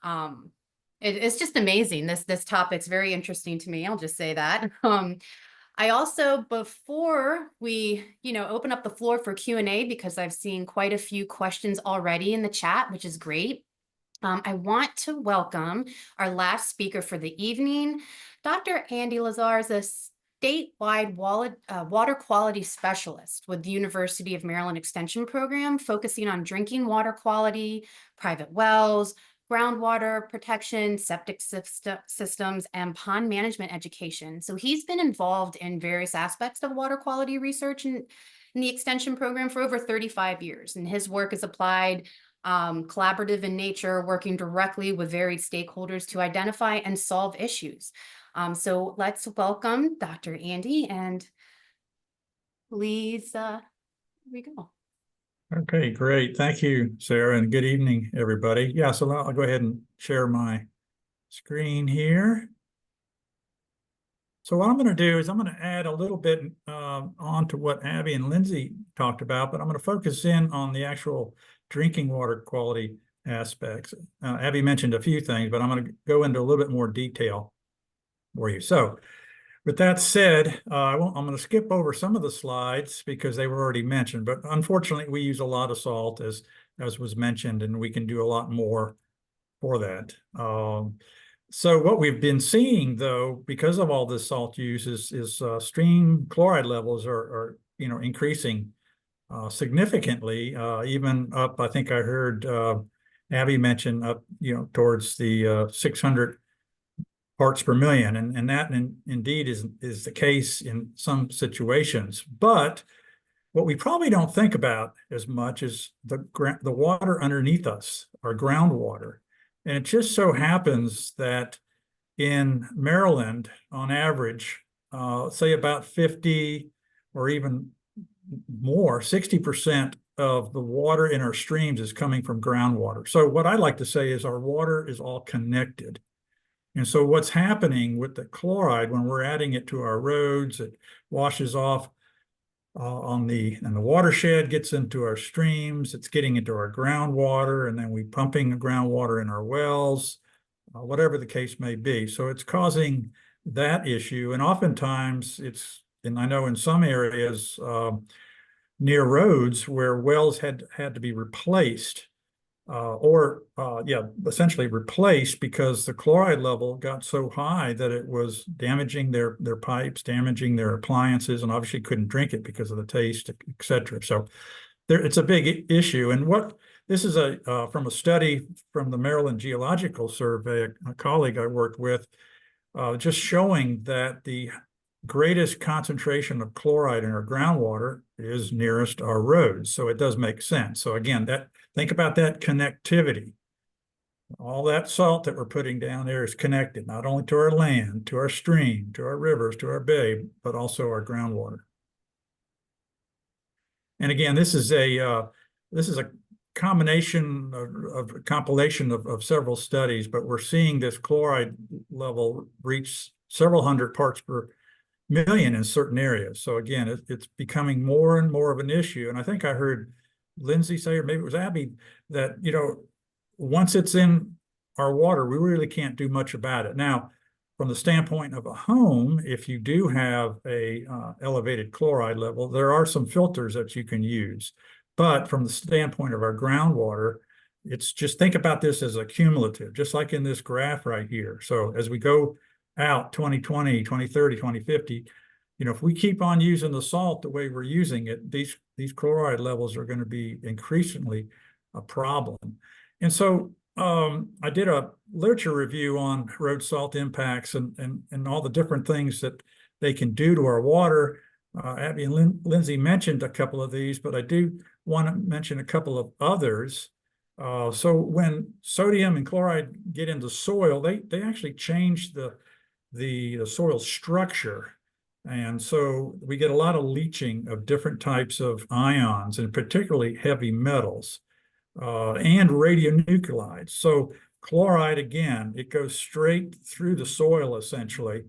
It's just amazing. This topic's very interesting to me. I'll just say that. I also, before we, open up the floor for Q&A, because I've seen quite a few questions already in the chat, which is great. I want to welcome our last speaker for the evening. Dr. Andy Lazar is a statewide water quality specialist with the University of Maryland Extension Program, focusing on drinking water quality, private wells, groundwater protection, septic systems, and pond management education. So he's been involved in various aspects of water quality research in the Extension Program for over 35 years. And his work is applied collaborative in nature, working directly with varied stakeholders to identify and solve issues. So let's welcome Dr. Andy, and please, here we go. Okay, great. Thank you, Sarah, and good evening, everybody. Yeah, so I'll go ahead and share my screen here. So what I'm going to do is I'm going to add a little bit on to what Abby and Lindsay talked about, but I'm going to focus in on the actual drinking water quality aspects. Abby mentioned a few things, but I'm going to go into a little bit more detail for you. So with that said, I'm going to skip over some of the slides because they were already mentioned, but unfortunately we use a lot of salt as was mentioned, and we can do a lot more for that. So what we've been seeing, though, because of all this salt use, is stream chloride levels are increasing significantly, even up. I think I heard Abby mention up, towards the 600 parts per million, and that indeed is the case in some situations. But what we probably don't think about as much is the water underneath us, our groundwater. And it just so happens that in Maryland, on average, say about 50 or even more, 60% of the water in our streams is coming from groundwater. So what I like to say is our water is all connected. And so what's happening with the chloride, when we're adding it to our roads, it washes off and the watershed, gets into our streams, it's getting into our groundwater, and then we pumping the groundwater in our wells, whatever the case may be. So it's causing that issue. And oftentimes and I know in some areas near roads where wells had to be replaced, essentially replaced because the chloride level got so high that it was damaging their pipes, damaging their appliances, and obviously couldn't drink it because of the taste, etc. So it's a big issue. And this is from a study from the Maryland Geological Survey, a colleague I worked with, just showing that the greatest concentration of chloride in our groundwater is nearest our roads. So it does make sense. So again, think about that connectivity. All that salt that we're putting down there is connected, not only to our land, to our stream, to our rivers, to our bay, but also our groundwater. And again, this is a combination of compilation of several studies, but we're seeing this chloride level reach several hundred parts per million in certain areas. So again, it's becoming more and more of an issue. And I think I heard Lindsay say, or maybe it was Abby, that once it's in our water, we really can't do much about it. Now, from the standpoint of a home, if you do have a elevated chloride level, there are some filters that you can use. But from the standpoint of our groundwater, it's just, think about this as a cumulative, just like in this graph right here. So as we go out 2020, 2030, 2050, if we keep on using the salt the way we're using it, these chloride levels are going to be increasingly a problem. And so I did a literature review on road salt impacts and all the different things that they can do to our water. Abby and Lindsay mentioned a couple of these, but I do want to mention a couple of others. So when sodium and chloride get into soil, they actually change the soil structure. And so we get a lot of leaching of different types of ions, and particularly heavy metals and radionuclides. So chloride, again, it goes straight through the soil essentially.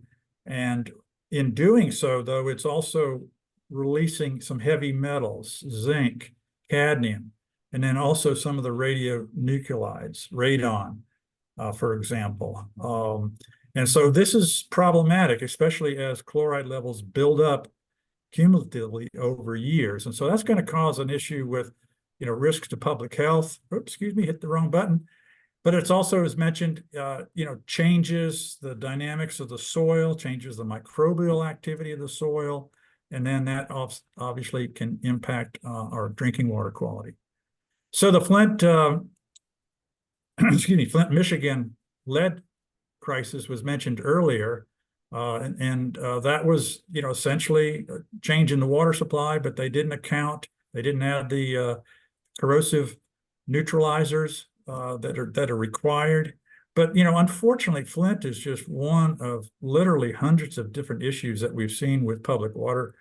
And in doing so, though, it's also releasing some heavy metals, zinc, cadmium, and then also some of the radionuclides, radon, for example. And so this is problematic, especially as chloride levels build up cumulatively over years. And so that's going to cause an issue with, risks to public health. Oops, excuse me, hit the wrong button. But it's also, as mentioned, changes the dynamics of the soil, changes the microbial activity of the soil, and then that obviously can impact our drinking water quality. So the Flint, Flint, Michigan lead crisis was mentioned earlier, and that was, essentially a change in the water supply, but they didn't add the corrosive neutralizers that are required. But unfortunately, Flint is just one of literally hundreds of different issues that we've seen with public water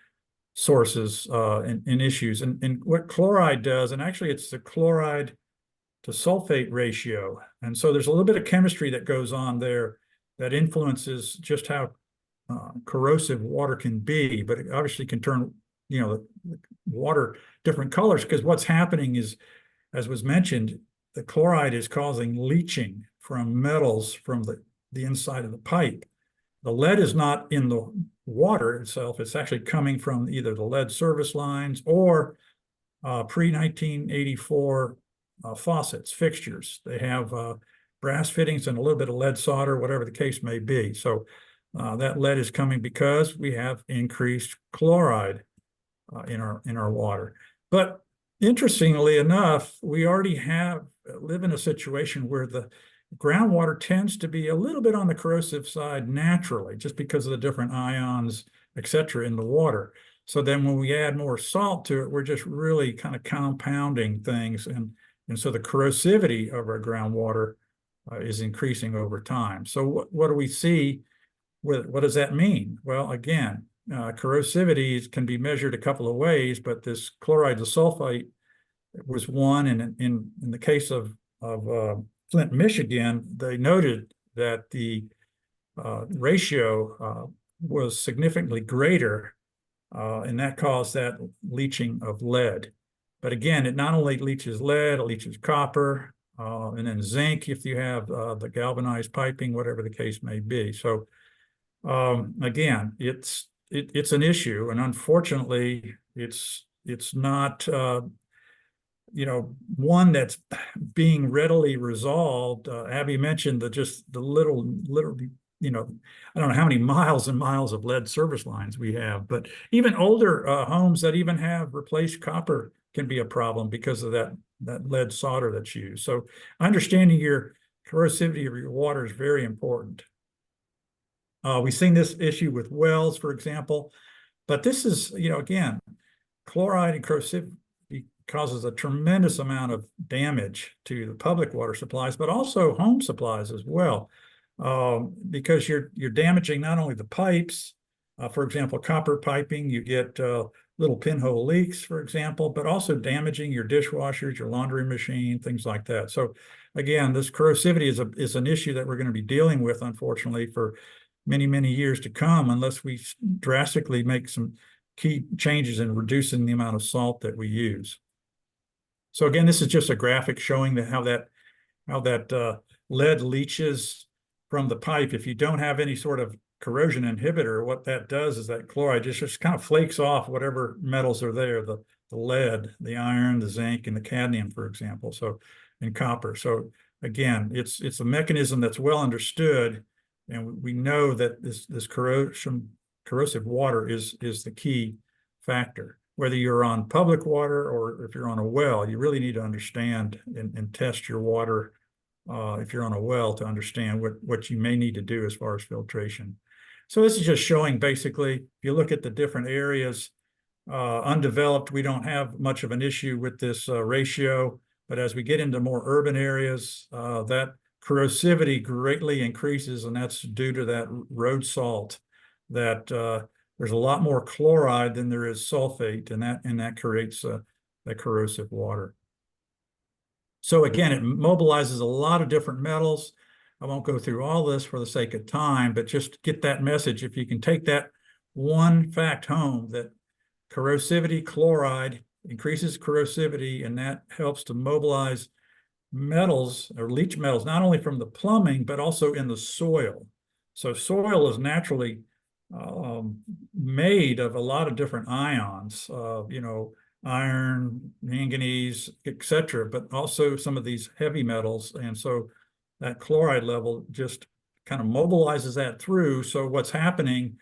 sources and issues. And what chloride does, and actually it's the chloride to sulfate ratio. And so there's a little bit of chemistry that goes on there that influences just how corrosive water can be, but it obviously can turn, the water different colors, because what's happening is, as was mentioned, the chloride is causing leaching from metals from the inside of the pipe. The lead is not in the water itself. It's actually coming from either the lead service lines or pre-1984 faucets, fixtures. They have brass fittings and a little bit of lead solder, whatever the case may be. So that lead is coming because we have increased chloride in our water. But interestingly enough, we already live in a situation where the groundwater tends to be a little bit on the corrosive side naturally, just because of the different ions, et cetera, in the water. So then when we add more salt to it, we're just really kind of compounding things. And so the corrosivity of our groundwater is increasing over time. So what do we see? What does that mean? Well, again, corrosivity can be measured a couple of ways, but this chloride to sulfite was one. And in the case of Flint, Michigan, they noted that the ratio was significantly greater, and that caused that leaching of lead. But again, it not only leaches lead, it leaches copper, and then zinc if you have the galvanized piping, whatever the case may be. So again, it's an issue, and unfortunately, it's not one that's being readily resolved. Abby mentioned the little, I don't know how many miles and miles of lead service lines we have, but even older homes that even have replaced copper can be a problem because of that lead solder that's used. So understanding your corrosivity of your water is very important. We've seen this issue with wells, for example, but this is, again, chloride and corrosivity causes a tremendous amount of damage to the public water supplies, but also home supplies as well, because you're damaging not only the pipes, for example, copper piping, you get little pinhole leaks, for example, but also damaging your dishwashers, your laundry machine, things like that. So again, this corrosivity is an issue that we're going to be dealing with, unfortunately, for many, many years to come, unless we drastically make some key changes in reducing the amount of salt that we use. So again, this is just a graphic showing how that lead leaches from the pipe. If you don't have any sort of corrosion inhibitor, what that does is that chloride just kind of flakes off whatever metals are there, the lead, the iron, the zinc, and the cadmium, for example, so, and copper. So again, it's a mechanism that's well understood, and we know that this corrosive water is the key factor. Whether you're on public water or if you're on a well, you really need to understand and test your water if you're on a well to understand what you may need to do as far as filtration. So this is just showing basically, if you look at the different areas, undeveloped, we don't have much of an issue with this ratio, but as we get into more urban areas, that corrosivity greatly increases, and that's due to that road salt that there's a lot more chloride than there is sulfate, and that creates that corrosive water. So again, it mobilizes a lot of different metals. I won't go through all this for the sake of time, but just get that message. If you can take that one fact home, that corrosivity, chloride increases corrosivity, and that helps to mobilize metals or leach metals, not only from the plumbing, but also in the soil. So soil is naturally made of a lot of different ions, iron, manganese, etc., but also some of these heavy metals. And so that chloride level just kind of mobilizes that through. So what's happening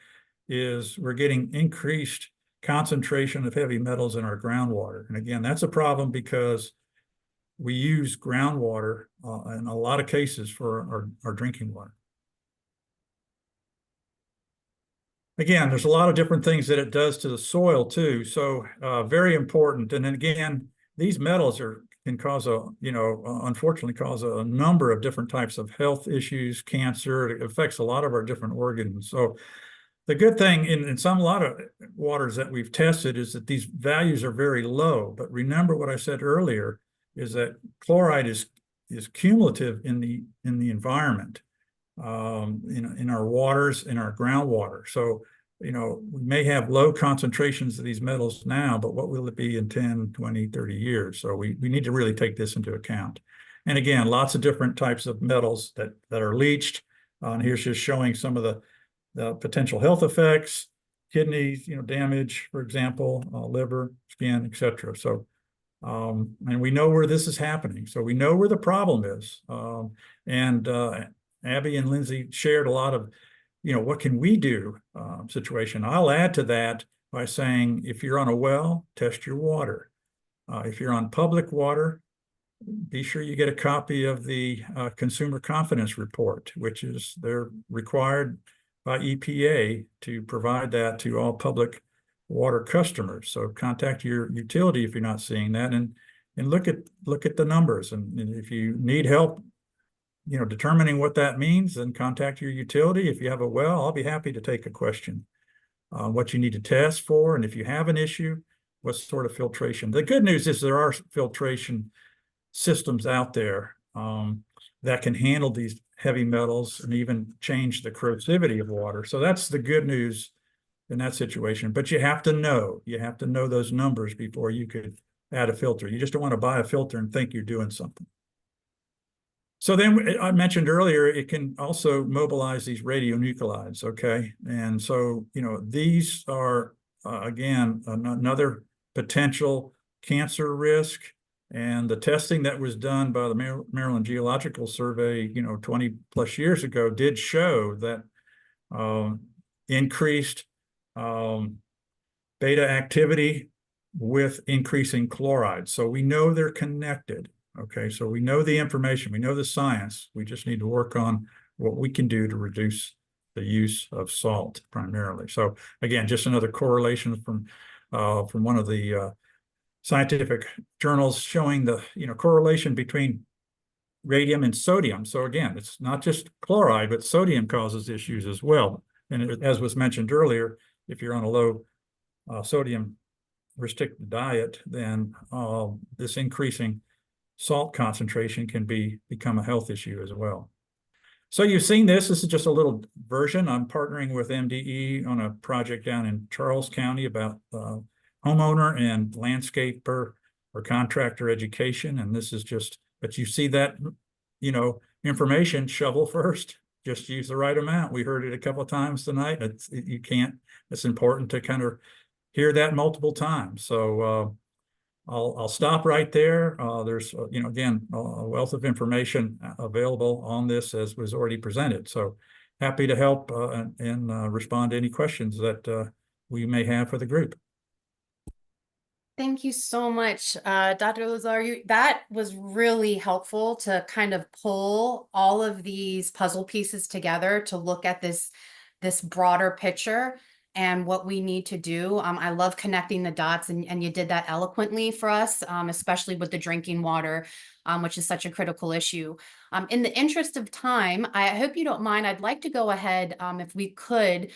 is we're getting increased concentration of heavy metals in our groundwater. And again, that's a problem because we use groundwater in a lot of cases for our drinking water. Again, there's a lot of different things that it does to the soil too. So very important. And then again, these metals can cause unfortunately cause a number of different types of health issues, cancer. It affects a lot of our different organs. So the good thing in a lot of waters that we've tested is that these values are very low. But remember what I said earlier is that chloride is cumulative in the environment, in our waters, in our groundwater. So, we may have low concentrations of these metals now, but what will it be in 10, 20, 30 years? So we need to really take this into account. And again, lots of different types of metals that are leached. And here's just showing some of the potential health effects, kidneys, damage, for example, liver, skin, etc. So And we know where this is happening. So we know where the problem is. And Abby and Lindsay shared a lot of, what can we do situation. I'll add to that by saying, if you're on a well, test your water. If you're on public water, be sure you get a copy of the Consumer Confidence Report, which is they're required by EPA to provide that to all public water customers. So contact your utility if you're not seeing that, and look at the numbers. And if you need help, determining what that means, then contact your utility. If you have a well, I'll be happy to take a question. What you need to test for, and if you have an issue, what sort of filtration. The good news is there are filtration systems out there that can handle these heavy metals and even change the corrosivity of water. So that's the good news in that situation. But you have to know those numbers before you could add a filter. You just don't want to buy a filter and think you're doing something. So then I mentioned earlier, it can also mobilize these radionuclides, okay? And so, these are, again, another potential cancer risk. And the testing that was done by the Maryland Geological Survey, 20 plus years ago did show that increased beta activity with increasing chloride. So we know they're connected. Okay, so we know the information, we know the science. We just need to work on what we can do to reduce the use of salt primarily. So again, just another correlation from one of the scientific journals showing the correlation between radium and sodium. So again, it's not just chloride, but sodium causes issues as well. And as was mentioned earlier, if you're on a low sodium restricted diet, then this increasing salt concentration can become a health issue as well. So you've seen this. This is just a little version. I'm partnering with MDE on a project down in Charles County about homeowner and landscaper or contractor education. And this is just, but you see that, information, shovel first, just use the right amount. We heard it a couple of times tonight. It's important to kind of hear that multiple times. So I'll stop right there. There's, again, a wealth of information available on this as was already presented. So happy to help and respond to any questions that we may have for the group. Thank you so much, Dr. Lazar. That was really helpful to kind of pull all of these puzzle pieces together to look at this broader picture and what we need to do. I love connecting the dots, and you did that eloquently for us, especially with the drinking water, which is such a critical issue. In the interest of time, I hope you don't mind, I'd like to go ahead, if we could,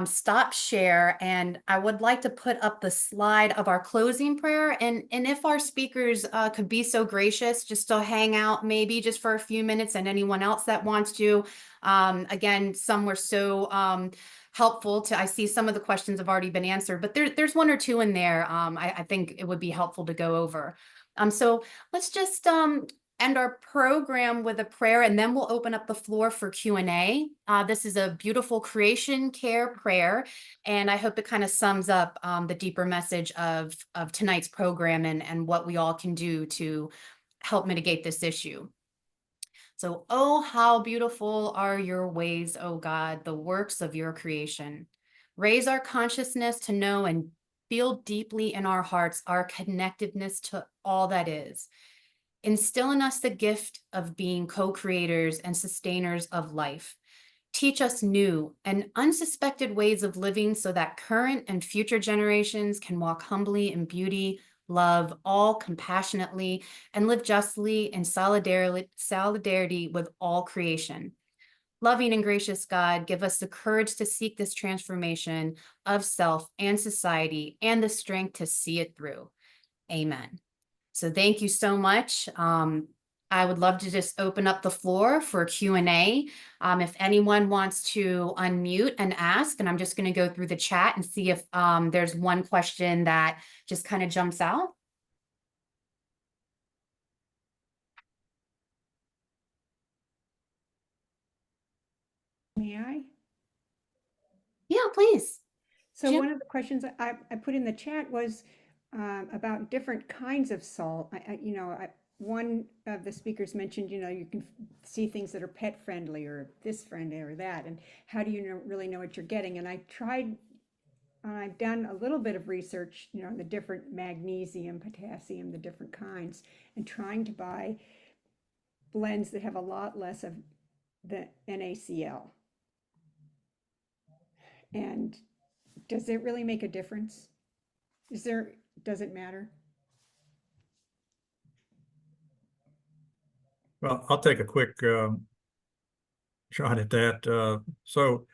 stop share, and I would like to put up the slide of our closing prayer, and if our speakers could be so gracious just to hang out maybe just for a few minutes, and anyone else that wants to. Again, some were so helpful to, I see some of the questions have already been answered, but there's one or two in there I think it would be helpful to go over. So let's just end our program with a prayer, and then we'll open up the floor for Q&A. This is a beautiful creation care prayer, and I hope it kind of sums up the deeper message of tonight's program and what we all can do to help mitigate this issue. So, oh, how beautiful are your ways, O God, the works of your creation. Raise our consciousness to know and feel deeply in our hearts our connectedness to all that is. Instill in us the gift of being co-creators and sustainers of life. Teach us new and unsuspected ways of living so that current and future generations can walk humbly in beauty, love, all compassionately, and live justly in solidarity with all creation. Loving and gracious God, give us the courage to seek this transformation of self and society and the strength to see it through. Amen. So thank you so much. I would love to just open up the floor for Q&A. If anyone wants to unmute and ask, and I'm just going to go through the chat and see if there's one question that just kind of jumps out. May I? Yeah, please. So Jim? one of the questions I put in the chat was, about different kinds of salt. One of the speakers mentioned, you can see things that are pet friendly or this friendly or that, and how do you really know what you're getting? And I've done a little bit of research, on the different magnesium, potassium, the different kinds, and trying to buy blends that have a lot less of the NaCl. And does it really make a difference? Does it matter? Well, I'll take a quick shot at that. So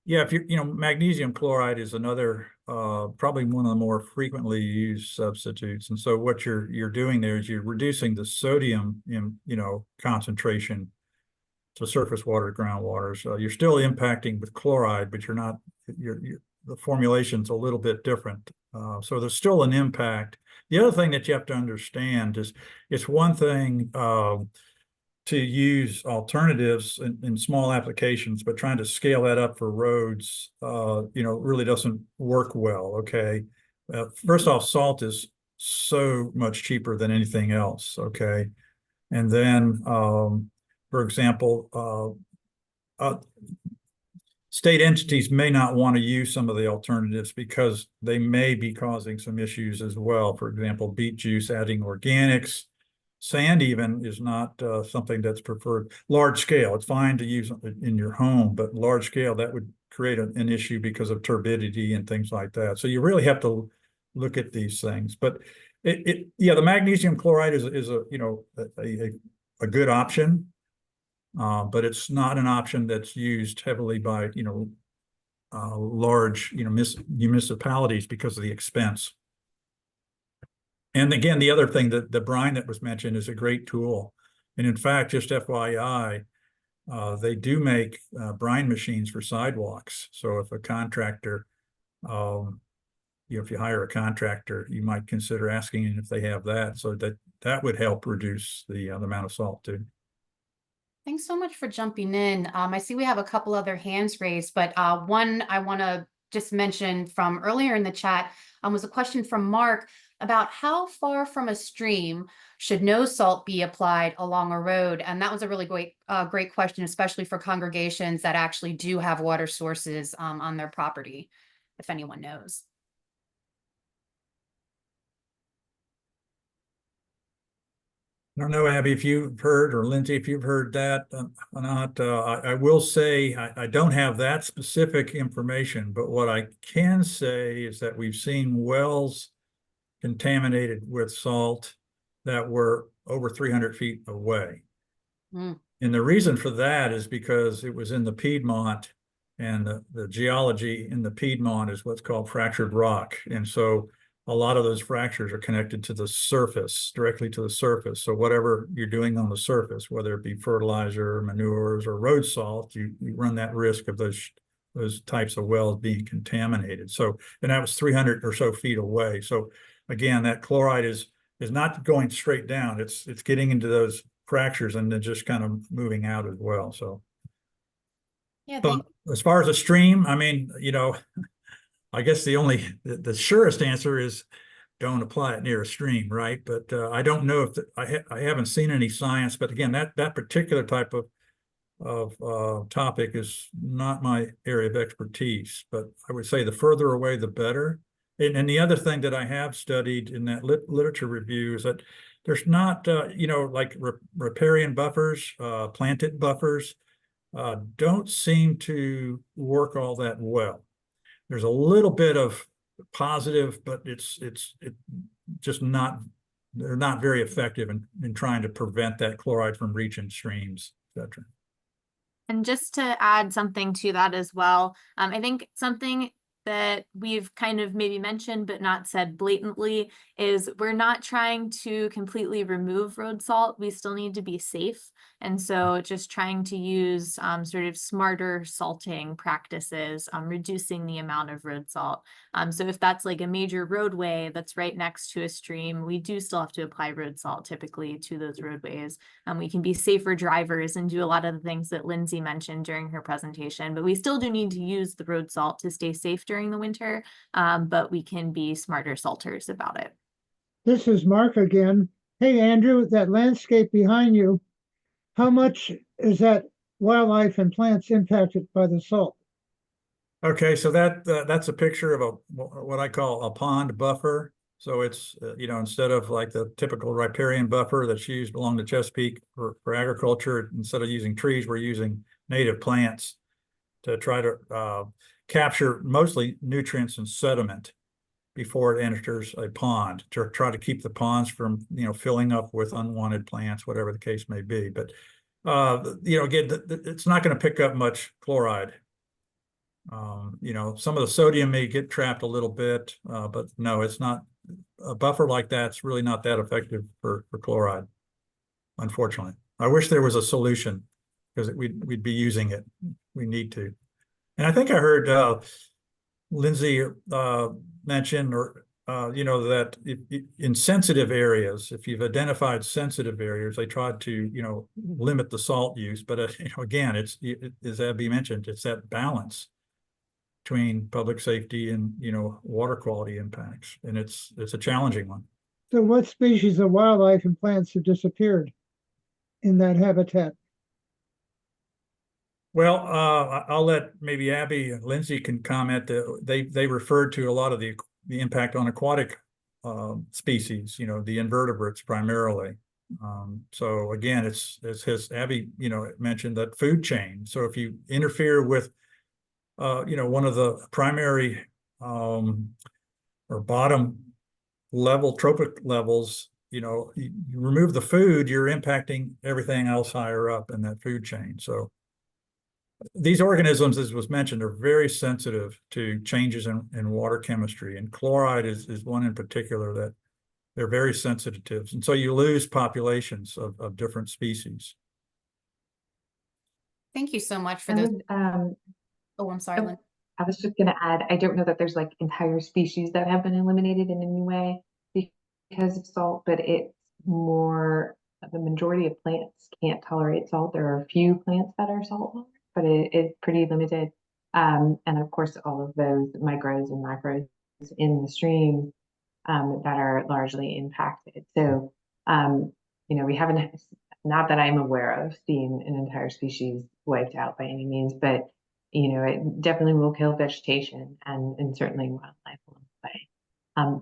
yeah, if magnesium chloride is another probably one of the more frequently used substitutes. And so what you're doing there is you're reducing the sodium in concentration to surface water, groundwater. So you're still impacting with chloride, but you're not. The formulation's a little bit different. So there's still an impact. The other thing that you have to understand is it's one thing to use alternatives in small applications, but trying to scale that up for roads, really doesn't work well. Okay. First off, salt is so much cheaper than anything else. Okay. And then, for example, state entities may not want to use some of the alternatives because they may be causing some issues as well. For example, beet juice, adding organics. Sand even is not something that's preferred. Large scale, it's fine to use in your home, but large scale, that would create an issue because of turbidity and things like that. So you really have to look at these things. But the magnesium chloride is a good option, but it's not an option that's used heavily by large municipalities because of the expense. And again, the other thing, that the brine that was mentioned is a great tool. And in fact, just FYI, they do make brine machines for sidewalks. So if a contractor, if you hire a contractor, you might consider asking if they have that, so that would help reduce the amount of salt too. Thanks so much for jumping in. I see we have a couple other hands raised, but one I want to just mention from earlier in the chat was a question from Mark about how far from a stream should no salt be applied along a road? And that was a really great question, especially for congregations that actually do have water sources on their property, if anyone knows. I don't know, Abby, if you've heard, or Lindsay, if you've heard that or not. I will say I don't have that specific information, but what I can say is that we've seen wells contaminated with salt that were over 300 feet away. And the reason for that is because it was in the Piedmont, and the geology in the Piedmont is what's called fractured rock. And so a lot of those fractures are connected to the surface, directly to the surface. So whatever you're doing on the surface, whether it be fertilizer, manures, or road salt, you run that risk of those types of wells being contaminated. So, and that was 300 or so feet away. So again, that chloride is not going straight down. It's getting into those fractures and then just kind of moving out as well. So yeah, as far as a stream, I mean, I guess the surest answer is don't apply it near a stream, right? But I don't know if I haven't seen any science. But again, that particular type of topic is not my area of expertise. But I would say the further away, the better. And the other thing that I have studied in that literature review is that there's not, like riparian buffers, planted buffers, don't seem to work all that well. There's a little bit of positive, but it's just not, they're not very effective in trying to prevent that chloride from reaching streams, et cetera. And just to add something to that as well, I think something that we've kind of maybe mentioned but not said blatantly is we're not trying to completely remove road salt. We still need to be safe. And so just trying to use sort of smarter salting practices, reducing the amount of road salt. So if that's like a major roadway that's right next to a stream, we do still have to apply road salt typically to those roadways. We can be safer drivers and do a lot of the things that Lindsay mentioned during her presentation, but we still do need to use the road salt to stay safe during the winter, but we can be smarter salters about it. This is Mark again. Hey, Andrew, that landscape behind you, how much is that wildlife and plants impacted by the salt? Okay, so that's a picture of what I call a pond buffer. So it's, instead of like the typical riparian buffer that's used along the Chesapeake for agriculture, instead of using trees, we're using native plants to try to capture mostly nutrients and sediment before it enters a pond, to try to keep the ponds from, filling up with unwanted plants, whatever the case may be. But, again, it's not going to pick up much chloride. Some of the sodium may get trapped a little bit, but no, it's not. A buffer like that's really not that effective for chloride, unfortunately. I wish there was a solution, because we'd be using it. We need to. And I think I heard Lindsay mention, or that in sensitive areas, if you've identified sensitive areas, they tried to limit the salt use. But again, it's as Abby mentioned, it's that balance between public safety and water quality impacts, and it's a challenging one. So what species of wildlife and plants have disappeared in that habitat? Well, I'll let maybe Abby and Lindsay can comment. They referred to a lot of the impact on aquatic species, the invertebrates primarily. So again, it's as Abby mentioned, that food chain. So if you interfere with one of the primary or bottom level trophic levels, you remove the food, you're impacting everything else higher up in that food chain. So these organisms, as was mentioned, are very sensitive to changes in water chemistry, and chloride is one in particular that they're very sensitive to. And so you lose populations of different species. Thank you so much for those. Oh, I'm sorry, Lynn. I was just going to add, I don't know that there's like entire species that have been eliminated in any way because of salt, but it's more, the majority of plants can't tolerate salt. There are a few plants that are salt tolerant, but it's pretty limited. And of course, all of those micros and macros in the stream that are largely impacted. So, we haven't, not that I'm aware of, seen an entire species wiped out by any means, but it definitely will kill vegetation and certainly wildlife along the way.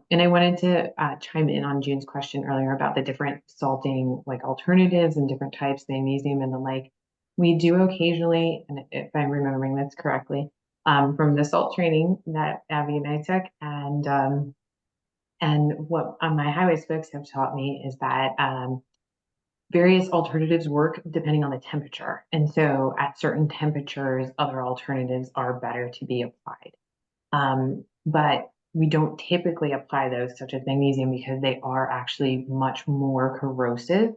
And I wanted to chime in on June's question earlier about the different salting like alternatives and different types, magnesium and the like. We do occasionally, and if I'm remembering this correctly, from the salt training that Abby and I took, and what my highways folks have taught me is that various alternatives work depending on the temperature. And so at certain temperatures, other alternatives are better to be applied. But we don't typically apply those, such as magnesium, because they are actually much more corrosive.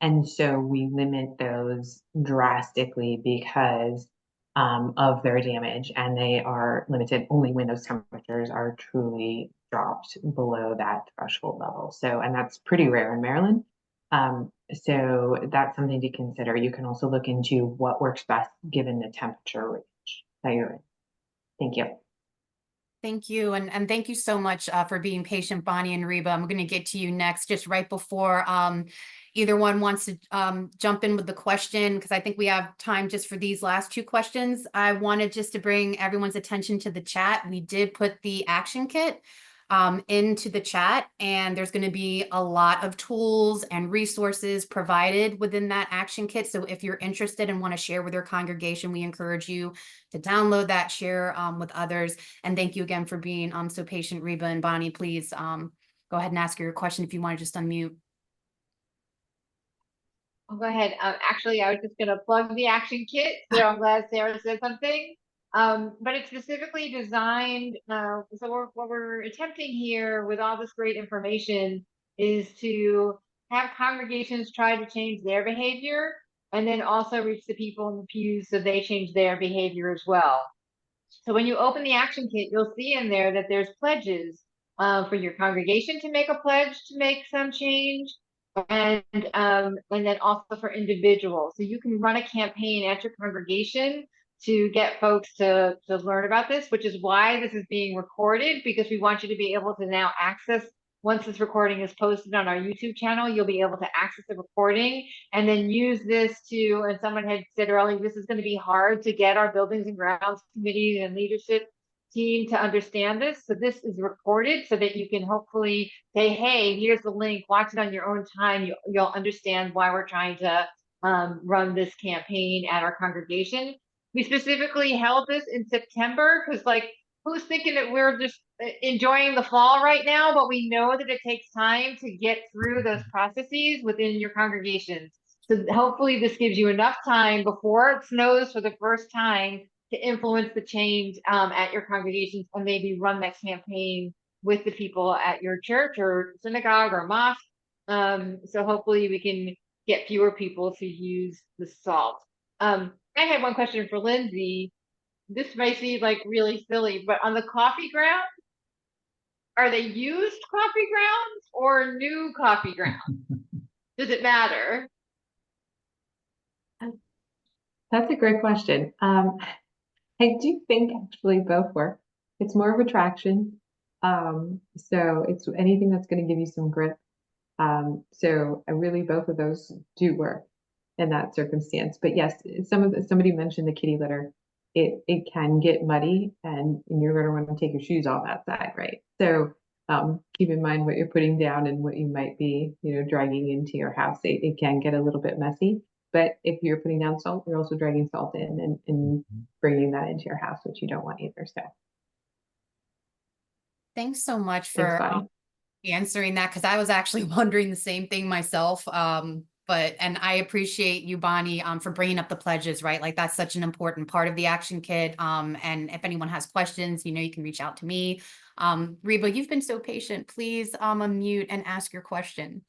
And so we limit those drastically because of their damage, and they are limited only when those temperatures are truly dropped below that threshold level. So, and that's pretty rare in Maryland. So that's something to consider. You can also look into what works best given the temperature range that you're in. Thank you. Thank you. And thank you so much for being patient, Bonnie and Reba. I'm going to get to you next, just right before either one wants to jump in with the question, because I think we have time just for these last two questions. I wanted just to bring everyone's attention to the chat. We did put the action kit into the chat, and there's going to be a lot of tools and resources provided within that action kit. So if you're interested and want to share with your congregation, we encourage you to download that, share with others. And thank you again for being so patient, Reba and Bonnie. Please go ahead and ask your question if you want to just unmute. I'll go ahead. Actually, I was just going to plug the action kit, so I'm glad Sarah said something. But it's specifically designed, so what we're attempting here with all this great information is to have congregations try to change their behavior, and then also reach the people in the pews so they change their behavior as well. So when you open the action kit, you'll see in there that there's pledges for your congregation to make a pledge to make some change, and then also for individuals. So you can run a campaign at your congregation to get folks to learn about this, which is why this is being recorded, because we want you to be able to now access once this recording is posted on our YouTube channel, you'll be able to access the recording and then use this to, and someone had said earlier, this is going to be hard to get our buildings and grounds committee and leadership team to understand this. So this is recorded so that you can hopefully say, hey, here's the link, watch it on your own time. You'll understand why we're trying to run this campaign at our congregation. We specifically held this in September because, like, who's thinking that we're just enjoying the fall right now? But we know that it takes time to get through those processes within your congregations. So hopefully this gives you enough time before it snows for the first time to influence the change at your congregations and maybe run that campaign with the people at your church or synagogue or mosque. So hopefully we can get fewer people to use the salt. I had one question for Lindsay. This might be like really silly, but on the coffee grounds, are they used coffee grounds or new coffee grounds? Does it matter? That's a great question. I do think actually both work. It's more of attraction. So it's anything that's going to give you some grip. So I really, both of those do work in that circumstance. But yes, somebody mentioned the kitty litter. It can get muddy and you're going to want to take your shoes off outside, right? So keep in mind what you're putting down and what you might be, dragging into your house. It can get a little bit messy. But if you're putting down salt, you're also dragging salt in and bringing that into your house, which you don't want either. So Thanks so much thanks, for Bonnie. answering that, because I was actually wondering the same thing myself. And I appreciate you, Bonnie, for bringing up the pledges, right? Like that's such an important part of the action kit. And if anyone has questions, you can reach out to me. Reba, you've been so patient. Please unmute and ask your question.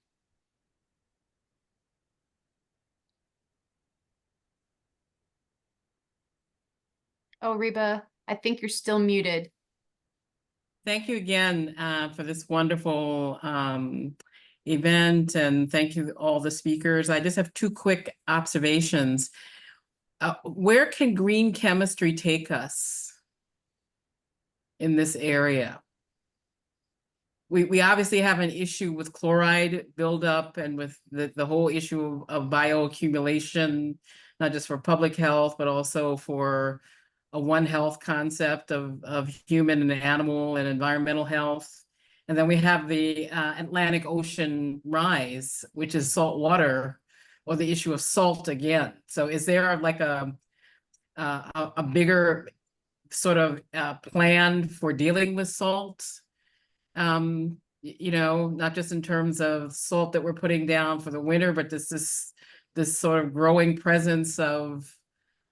Oh, Reba, I think you're still muted. Thank you again for this wonderful event, and thank you all the speakers. I just have two quick observations. Where can green chemistry take us in this area? We obviously have an issue with chloride buildup and with the whole issue of bioaccumulation, not just for public health, but also for a One Health concept of human and animal and environmental health. And then we have the Atlantic Ocean rise, which is salt water, or the issue of salt again. So is there like a bigger sort of plan for dealing with salt? Not just in terms of salt that we're putting down for the winter, but this sort of growing presence of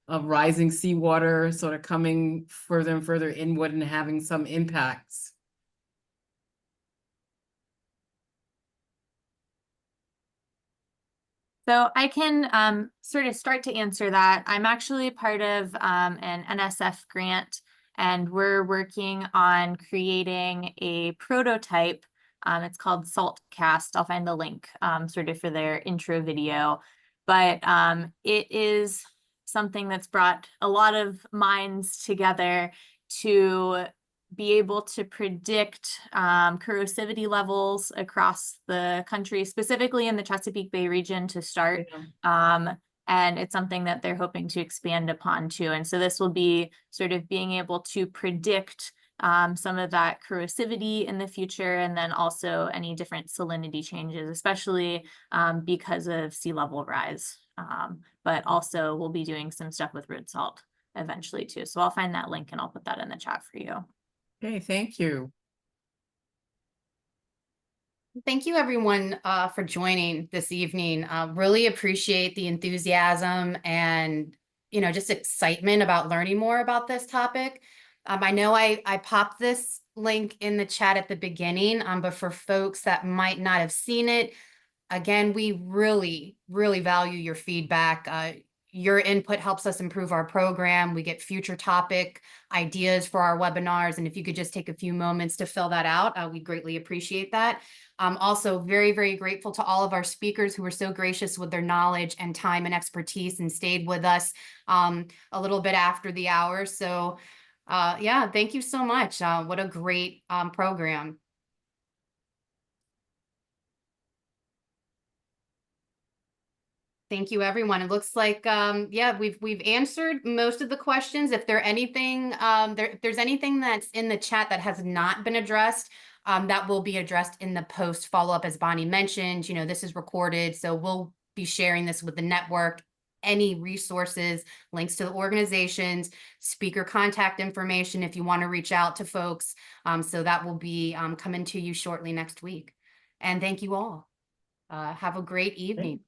rising seawater sort of coming further and further inward and having some impacts. So I can sort of start to answer that. I'm actually part of an NSF grant, and we're working on creating a prototype. It's called SaltCast. I'll find the link sort of for their intro video. But it is something that's brought a lot of minds together to be able to predict corrosivity levels across the country, specifically in the Chesapeake Bay region to start. And it's something that they're hoping to expand upon too. And so this will be sort of being able to predict some of that corrosivity in the future, and then also any different salinity changes, especially because of sea level rise. But also we'll be doing some stuff with road salt eventually too. So I'll find that link and I'll put that in the chat for you. Okay, thank you. Thank you everyone for joining this evening. Really appreciate the enthusiasm and just excitement about learning more about this topic. I know I popped this link in the chat at the beginning, but for folks that might not have seen it, again, we really, really value your feedback. Your input helps us improve our program. We get future topic ideas for our webinars. And if you could just take a few moments to fill that out, we greatly appreciate that. Also very, very grateful to all of our speakers who were so gracious with their knowledge and time and expertise and stayed with us a little bit after the hour. So yeah, thank you so much. What a great program. Thank you, everyone. It looks like, yeah, we've answered most of the questions. If there anything, if there's anything that's in the chat that has not been addressed, that will be addressed in the post follow-up, as Bonnie mentioned. You know, this is recorded, so we'll be sharing this with the network. Any resources, links to the organizations, speaker contact information if you want to reach out to folks. So that will be coming to you shortly next week. And thank you all. Have a great evening.